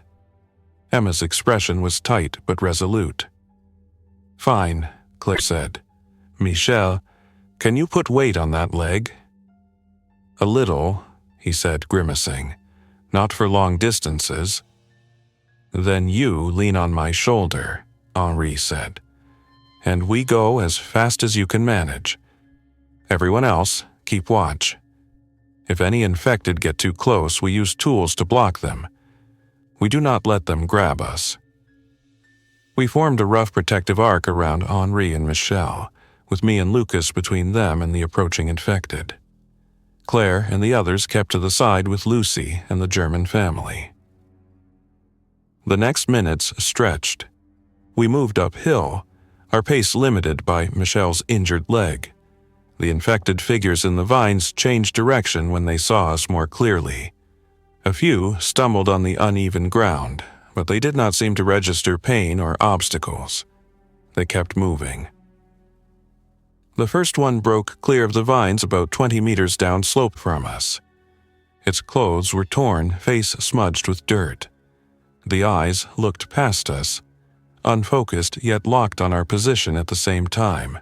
Emma's expression was tight but resolute. "Fine," Claire said. "Michel, can you put weight on that leg?" "A little," he said, grimacing. "Not for long distances." "Then you lean on my shoulder," Henri said. "And we go as fast as you can manage. Everyone else, keep watch. If any infected get too close, we use tools to block them. We do not let them grab us." We formed a rough protective arc around Henri and Michel, with me and Lucas between them and the approaching infected. Claire and the others kept to the side with Lucy and the German family. The next minutes stretched. We moved uphill, our pace limited by Michel's injured leg. The infected figures in the vines changed direction when they saw us more clearly. A few stumbled on the uneven ground, but they did not seem to register pain or obstacles. They kept moving. The first one broke clear of the vines about 20 meters downslope from us. Its clothes were torn, face smudged with dirt. The eyes looked past us, unfocused yet locked on our position at the same time.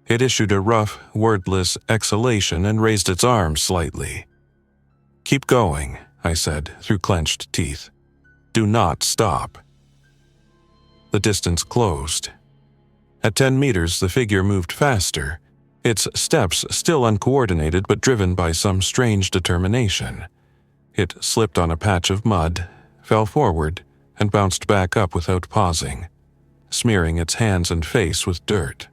It issued a rough, wordless exhalation and raised its arms slightly. "Keep going," I said through clenched teeth. "Do not stop." The distance closed. At 10 meters, the figure moved faster, its steps still uncoordinated but driven by some strange determination. It slipped on a patch of mud, fell forward, and bounced back up without pausing, smearing its hands and face with dirt.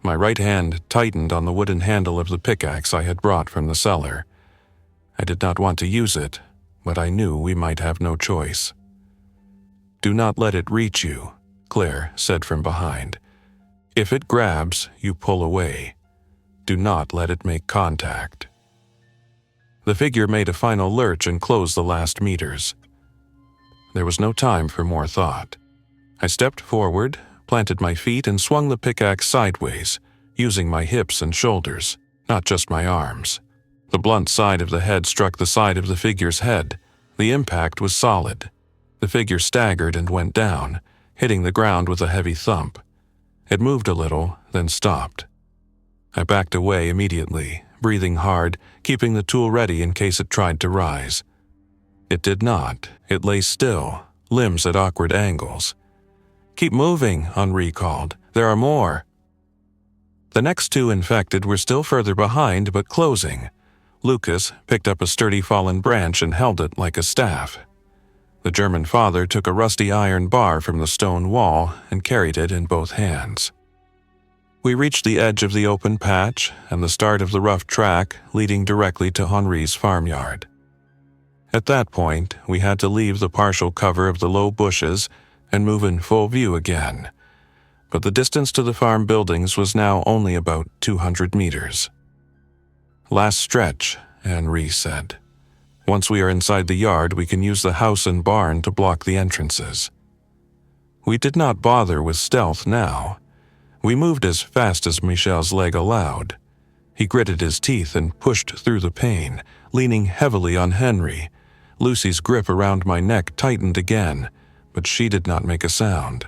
My right hand tightened on the wooden handle of the pickaxe I had brought from the cellar. I did not want to use it, but I knew we might have no choice. "Do not let it reach you," Claire said from behind. "If it grabs, you pull away. Do not let it make contact." The figure made a final lurch and closed the last meters. There was no time for more thought. I stepped forward, planted my feet, and swung the pickaxe sideways, using my hips and shoulders, not just my arms. The blunt side of the head struck the side of the figure's head. The impact was solid. The figure staggered and went down, hitting the ground with a heavy thump. It moved a little, then stopped. I backed away immediately, breathing hard, keeping the tool ready in case it tried to rise. It did not. It lay still, limbs at awkward angles. "Keep moving," Henri called. "There are more." The next two infected were still further behind but closing. Lucas picked up a sturdy fallen branch and held it like a staff. The German father took a rusty iron bar from the stone wall and carried it in both hands. We reached the edge of the open patch and the start of the rough track leading directly to Henri's farmyard. At that point, we had to leave the partial cover of the low bushes and move in full view again, but the distance to the farm buildings was now only about 200 meters. "Last stretch," Henri said. "Once we are inside the yard, we can use the house and barn to block the entrances." We did not bother with stealth now. We moved as fast as Michel's leg allowed. He gritted his teeth and pushed through the pain, leaning heavily on Henri. Lucy's grip around my neck tightened again, but she did not make a sound.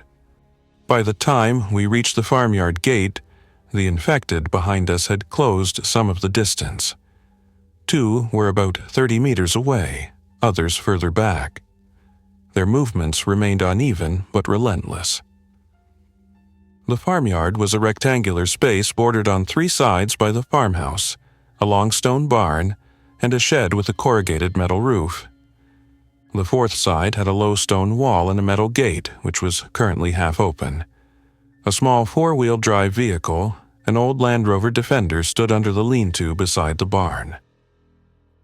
By the time we reached the farmyard gate, the infected behind us had closed some of the distance. Two were about 30 meters away, others further back. Their movements remained uneven but relentless. The farmyard was a rectangular space bordered on three sides by the farmhouse, a long stone barn, and a shed with a corrugated metal roof. The fourth side had a low stone wall and a metal gate, which was currently half open. A small four-wheel drive vehicle, an old Land Rover Defender, stood under the lean-to beside the barn.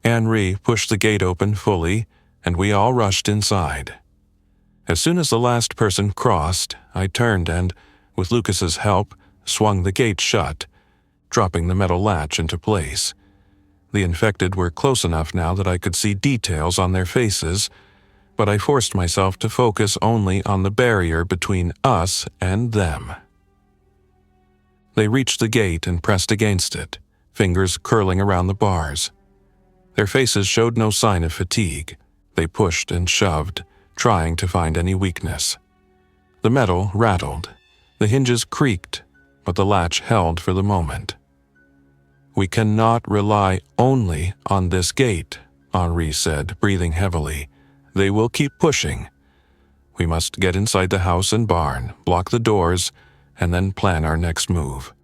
Henri pushed the gate open fully, and we all rushed inside. As soon as the last person crossed, I turned and, with Lucas's help, swung the gate shut, dropping the metal latch into place. The infected were close enough now that I could see details on their faces, but I forced myself to focus only on the barrier between us and them. They reached the gate and pressed against it, fingers curling around the bars. Their faces showed no sign of fatigue. They pushed and shoved, trying to find any weakness. The metal rattled. The hinges creaked, but the latch held for the moment. "We cannot rely only on this gate," Henri said, breathing heavily. "They will keep pushing. We must get inside the house and barn, block the doors, and then plan our next move."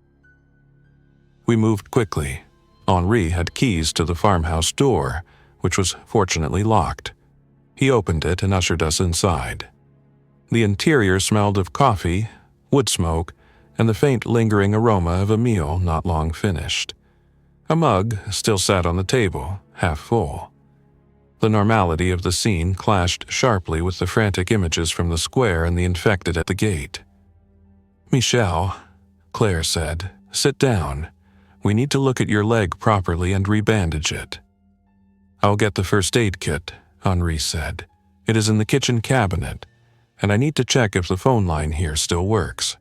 We moved quickly. Henri had keys to the farmhouse door, which was fortunately locked. He opened it and ushered us inside. The interior smelled of coffee, wood smoke, and the faint lingering aroma of a meal not long finished. A mug still sat on the table, half full. The normality of the scene clashed sharply with the frantic images from the square and the infected at the gate. "Michel," Claire said, "sit down. We need to look at your leg properly and rebandage it." "I'll get the first aid kit," Henri said. "It is in the kitchen cabinet, and I need to check if the phone line here still works."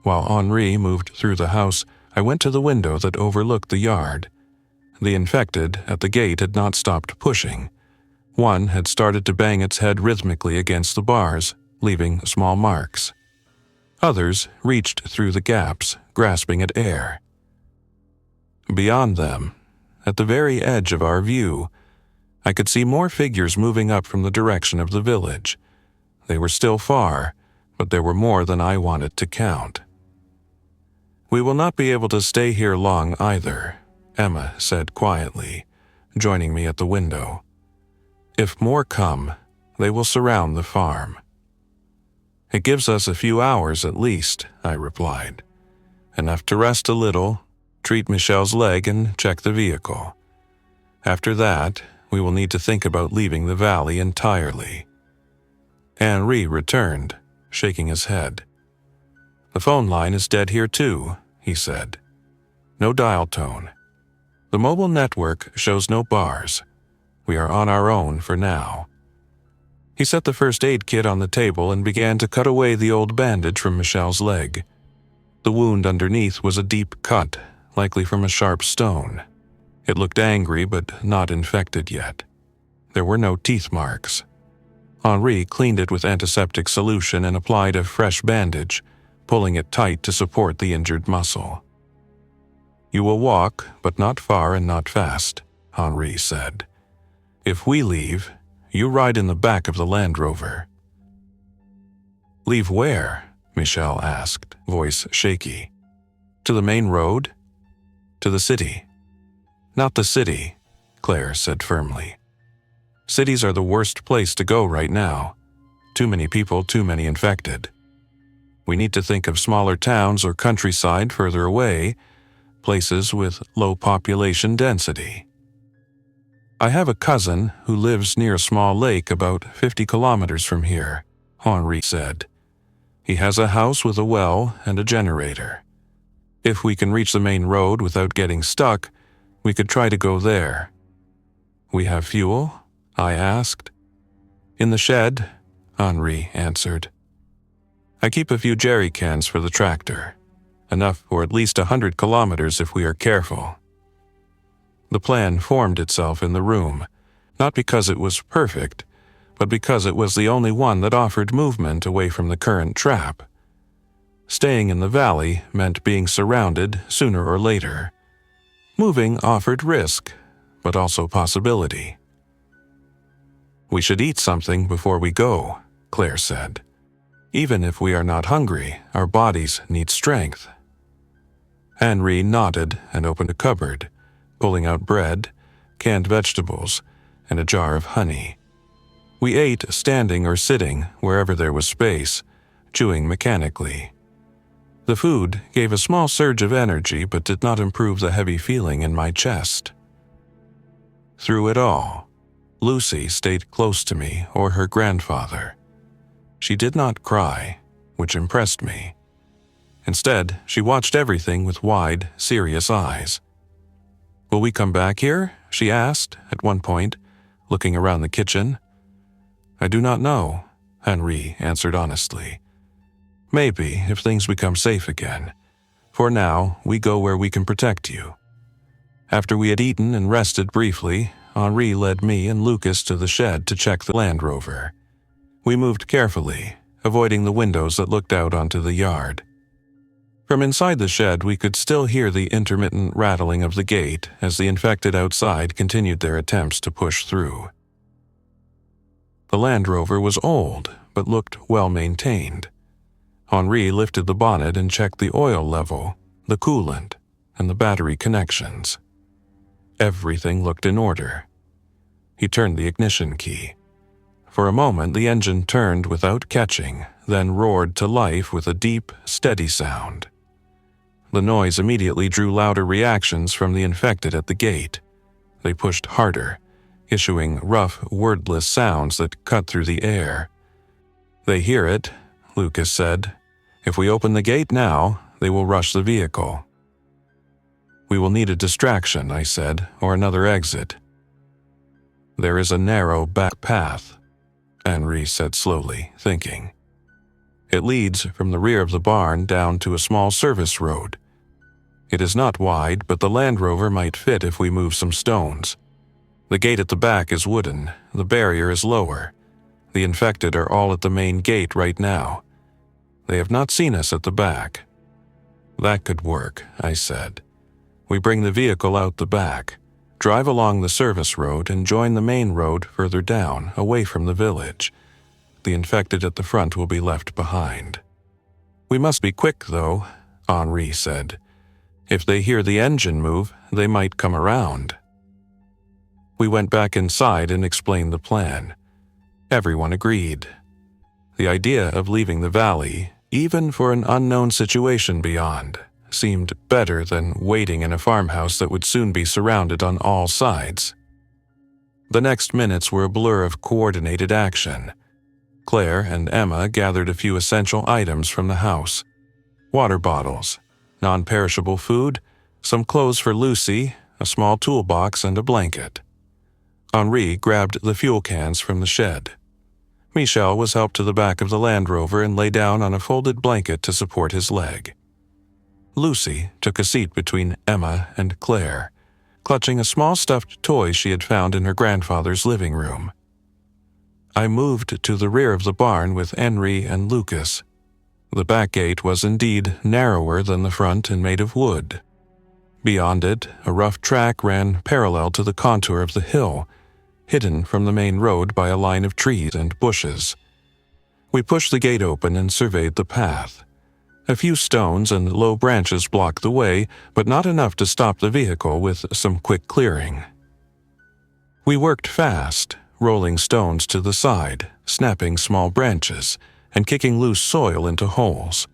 While Henri moved through the house, I went to the window that overlooked the yard. The infected at the gate had not stopped pushing. One had started to bang its head rhythmically against the bars, leaving small marks. Others reached through the gaps, grasping at air. Beyond them, at the very edge of our view, I could see more figures moving up from the direction of the village. They were still far, but there were more than I wanted to count. "We will not be able to stay here long either," Emma said quietly, joining me at the window. "If more come, they will surround the farm." "It gives us a few hours at least," I replied. "Enough to rest a little, treat Michel's leg, and check the vehicle. After that, we will need to think about leaving the valley entirely." Henri returned, shaking his head. "The phone line is dead here too," he said. "No dial tone. The mobile network shows no bars. We are on our own for now." He set the first aid kit on the table and began to cut away the old bandage from Michel's leg. The wound underneath was a deep cut, likely from a sharp stone. It looked angry but not infected yet. There were no teeth marks. Henri cleaned it with antiseptic solution and applied a fresh bandage, pulling it tight to support the injured muscle. "You will walk, but not far and not fast," Henri said. "If we leave, you ride in the back of the Land Rover." "Leave where?" Michel asked, voice shaky. To the main road? To the city. Not the city, Claire said firmly. Cities are the worst place to go right now. Too many people, too many infected. We need to think of smaller towns or countryside further away, places with low population density. I have a cousin who lives near a small lake about 50 kilometers from here, Henri said. He has a house with a well and a generator. If we can reach the main road without getting stuck, we could try to go there. We have fuel? I asked. In the shed, Henri answered. I keep a few jerry cans for the tractor, enough for at least 100 kilometers if we are careful. The plan formed itself in the room, not because it was perfect, but because it was the only one that offered movement away from the current trap. Staying in the valley meant being surrounded sooner or later. Moving offered risk, but also possibility. We should eat something before we go, Claire said. Even if we are not hungry, our bodies need strength. Henri nodded and opened a cupboard, pulling out bread, canned vegetables, and a jar of honey. We ate standing or sitting wherever there was space, chewing mechanically. The food gave a small surge of energy but did not improve the heavy feeling in my chest. Through it all, Lucy stayed close to me or her grandfather. She did not cry, which impressed me. Instead, she watched everything with wide, serious eyes. Will we come back here? She asked at one point, looking around the kitchen. I do not know, Henri answered honestly. Maybe if things become safe again. For now, we go where we can protect you. After we had eaten and rested briefly, Henri led me and Lucas to the shed to check the Land Rover. We moved carefully, avoiding the windows that looked out onto the yard. From inside the shed, we could still hear the intermittent rattling of the gate as the infected outside continued their attempts to push through. The Land Rover was old, but looked well-maintained. Henri lifted the bonnet and checked the oil level, the coolant, and the battery connections. Everything looked in order. He turned the ignition key. For a moment, the engine turned without catching, then roared to life with a deep, steady sound. The noise immediately drew louder reactions from the infected at the gate. They pushed harder, issuing rough, wordless sounds that cut through the air. They hear it, Lucas said. If we open the gate now, they will rush the vehicle. We will need a distraction, I said, or another exit. There is a narrow back path, Henri said slowly, thinking. It leads from the rear of the barn down to a small service road. It is not wide, but the Land Rover might fit if we move some stones. The gate at the back is wooden, the barrier is lower. The infected are all at the main gate right now. They have not seen us at the back. That could work, I said. We bring the vehicle out the back, drive along the service road, and join the main road further down, away from the village. The infected at the front will be left behind. We must be quick, though, Henri said. If they hear the engine move, they might come around. We went back inside and explained the plan. Everyone agreed. The idea of leaving the valley, even for an unknown situation beyond, seemed better than waiting in a farmhouse that would soon be surrounded on all sides. The next minutes were a blur of coordinated action. Claire and Emma gathered a few essential items from the house. Water bottles, non-perishable food, some clothes for Lucy, a small toolbox, and a blanket. Henri grabbed the fuel cans from the shed. Michel was helped to the back of the Land Rover and lay down on a folded blanket to support his leg. Lucy took a seat between Emma and Claire, clutching a small stuffed toy she had found in her grandfather's living room. I moved to the rear of the barn with Henri and Lucas. The back gate was indeed narrower than the front and made of wood. Beyond it, a rough track ran parallel to the contour of the hill, hidden from the main road by a line of trees and bushes. We pushed the gate open and surveyed the path. A few stones and low branches blocked the way, but not enough to stop the vehicle with some quick clearing. We worked fast, rolling stones to the side, snapping small branches, and kicking loose soil into holes.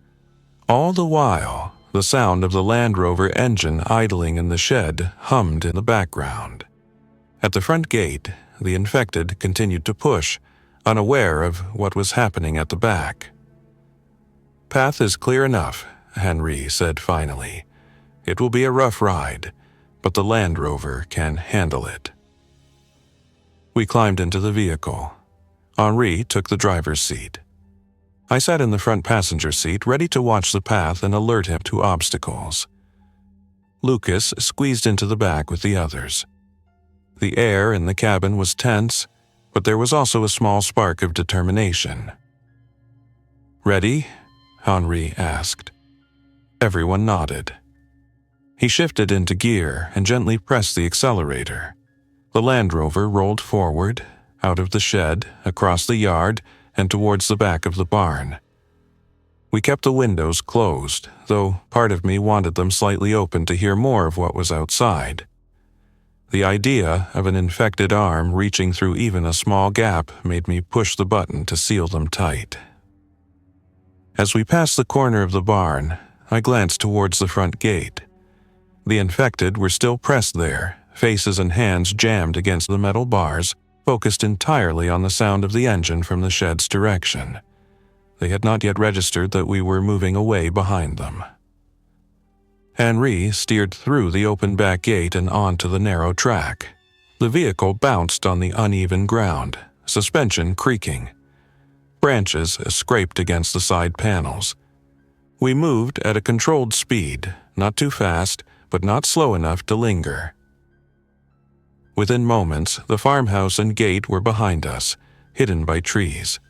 All the while, the sound of the Land Rover engine idling in the shed hummed in the background. At the front gate, the infected continued to push, unaware of what was happening at the back. "Path is clear enough," Henry said finally. "It will be a rough ride, but the Land Rover can handle it." We climbed into the vehicle. Henri took the driver's seat. I sat in the front passenger seat, ready to watch the path and alert him to obstacles. Lucas squeezed into the back with the others. The air in the cabin was tense, but there was also a small spark of determination. "Ready?" Henri asked. Everyone nodded. He shifted into gear and gently pressed the accelerator. The Land Rover rolled forward, out of the shed, across the yard, and towards the back of the barn. We kept the windows closed, though part of me wanted them slightly open to hear more of what was outside. The idea of an infected arm reaching through even a small gap made me push the button to seal them tight. As we passed the corner of the barn, I glanced towards the front gate. The infected were still pressed there, faces and hands jammed against the metal bars, focused entirely on the sound of the engine from the shed's direction. They had not yet registered that we were moving away behind them. Henri steered through the open back gate and onto the narrow track. The vehicle bounced on the uneven ground, suspension creaking. Branches scraped against the side panels. We moved at a controlled speed, not too fast, but not slow enough to linger. Within moments, the farmhouse and gate were behind us, hidden by trees.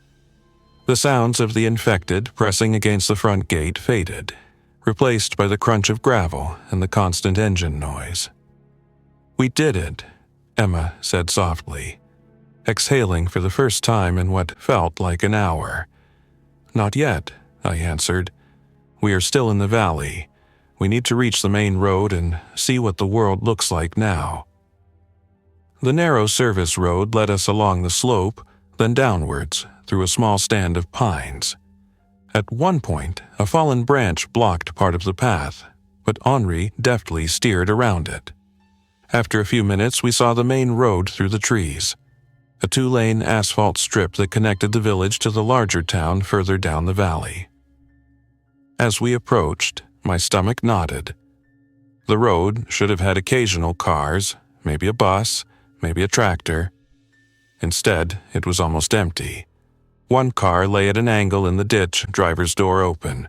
The sounds of the infected pressing against the front gate faded, replaced by the crunch of gravel and the constant engine noise. "We did it," Emma said softly, exhaling for the first time in what felt like an hour. "Not yet," I answered. "We are still in the valley. We need to reach the main road and see what the world looks like now." The narrow service road led us along the slope, then downwards, through a small stand of pines. At one point, a fallen branch blocked part of the path, but Henri deftly steered around it. After a few minutes, we saw the main road through the trees, a 2-lane asphalt strip that connected the village to the larger town further down the valley. As we approached, my stomach knotted. The road should have had occasional cars, maybe a bus, maybe a tractor. Instead, it was almost empty. One car lay at an angle in the ditch, driver's door open.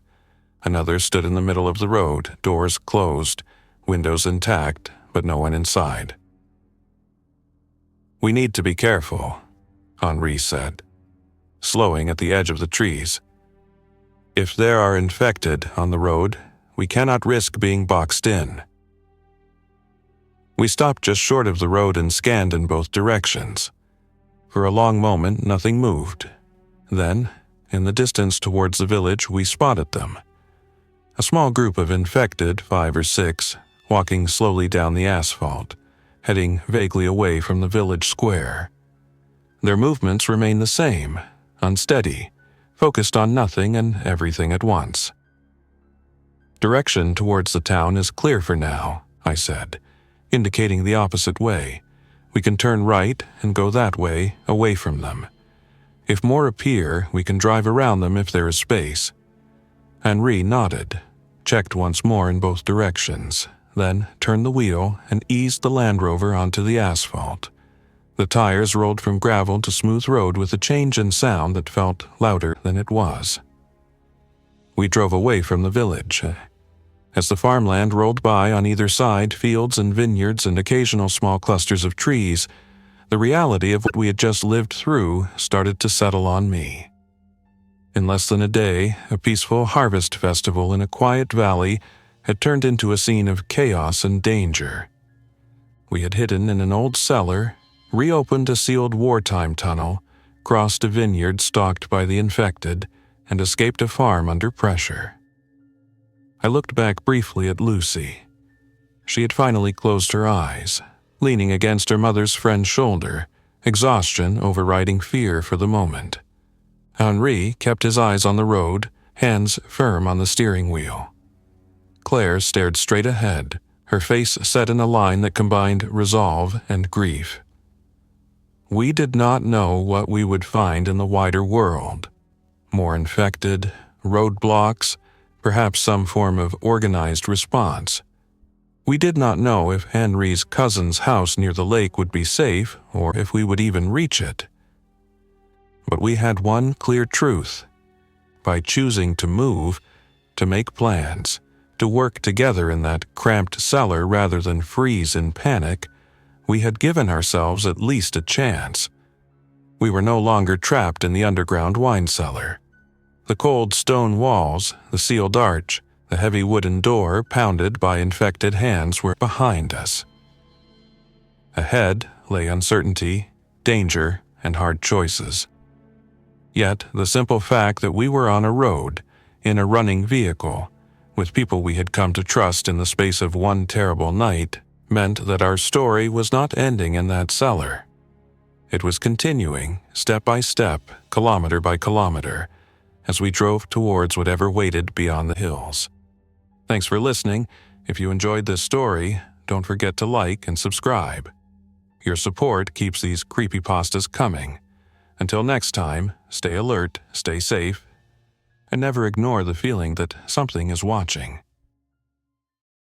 Another stood in the middle of the road, doors closed, windows intact, but no one inside. "We need to be careful," Henri said, slowing at the edge of the trees. "If there are infected on the road, we cannot risk being boxed in." We stopped just short of the road and scanned in both directions. For a long moment, nothing moved. Then, in the distance towards the village, we spotted them. A small group of infected, 5 or 6, walking slowly down the asphalt, heading vaguely away from the village square. Their movements remained the same, unsteady, focused on nothing and everything at once. "Direction towards the town is clear for now," I said, indicating the opposite way. "We can turn right and go that way, away from them. If more appear, we can drive around them if there is space." Henri nodded, checked once more in both directions, then turned the wheel and eased the Land Rover onto the asphalt. The tires rolled from gravel to smooth road with a change in sound that felt louder than it was. We drove away from the village. As the farmland rolled by on either side, fields and vineyards and occasional small clusters of trees, the reality of what we had just lived through started to settle on me. In less than a day, a peaceful harvest festival in a quiet valley had turned into a scene of chaos and danger. We had hidden in an old cellar, reopened a sealed wartime tunnel, crossed a vineyard stalked by the infected, and escaped a farm under pressure. I looked back briefly at Lucy. She had finally closed her eyes, leaning against her mother's friend's shoulder, exhaustion overriding fear for the moment. Henri kept his eyes on the road, hands firm on the steering wheel. Claire stared straight ahead, her face set in a line that combined resolve and grief. We did not know what we would find in the wider world. More infected, roadblocks, perhaps some form of organized response. We did not know if Henri's cousin's house near the lake would be safe or if we would even reach it. But we had one clear truth. By choosing to move, to make plans, to work together in that cramped cellar rather than freeze in panic, we had given ourselves at least a chance. We were no longer trapped in the underground wine cellar. The cold stone walls, the sealed arch, the heavy wooden door pounded by infected hands were behind us. Ahead lay uncertainty, danger, and hard choices. Yet the simple fact that we were on a road, in a running vehicle, with people we had come to trust in the space of one terrible night, meant that our story was not ending in that cellar. It was continuing, step by step, kilometer by kilometer, as we drove towards whatever waited beyond the hills. Thanks for listening. If you enjoyed this story, don't forget to like and subscribe. Your support keeps these creepypastas coming. Until next time, stay alert, stay safe, and never ignore the feeling that something is watching.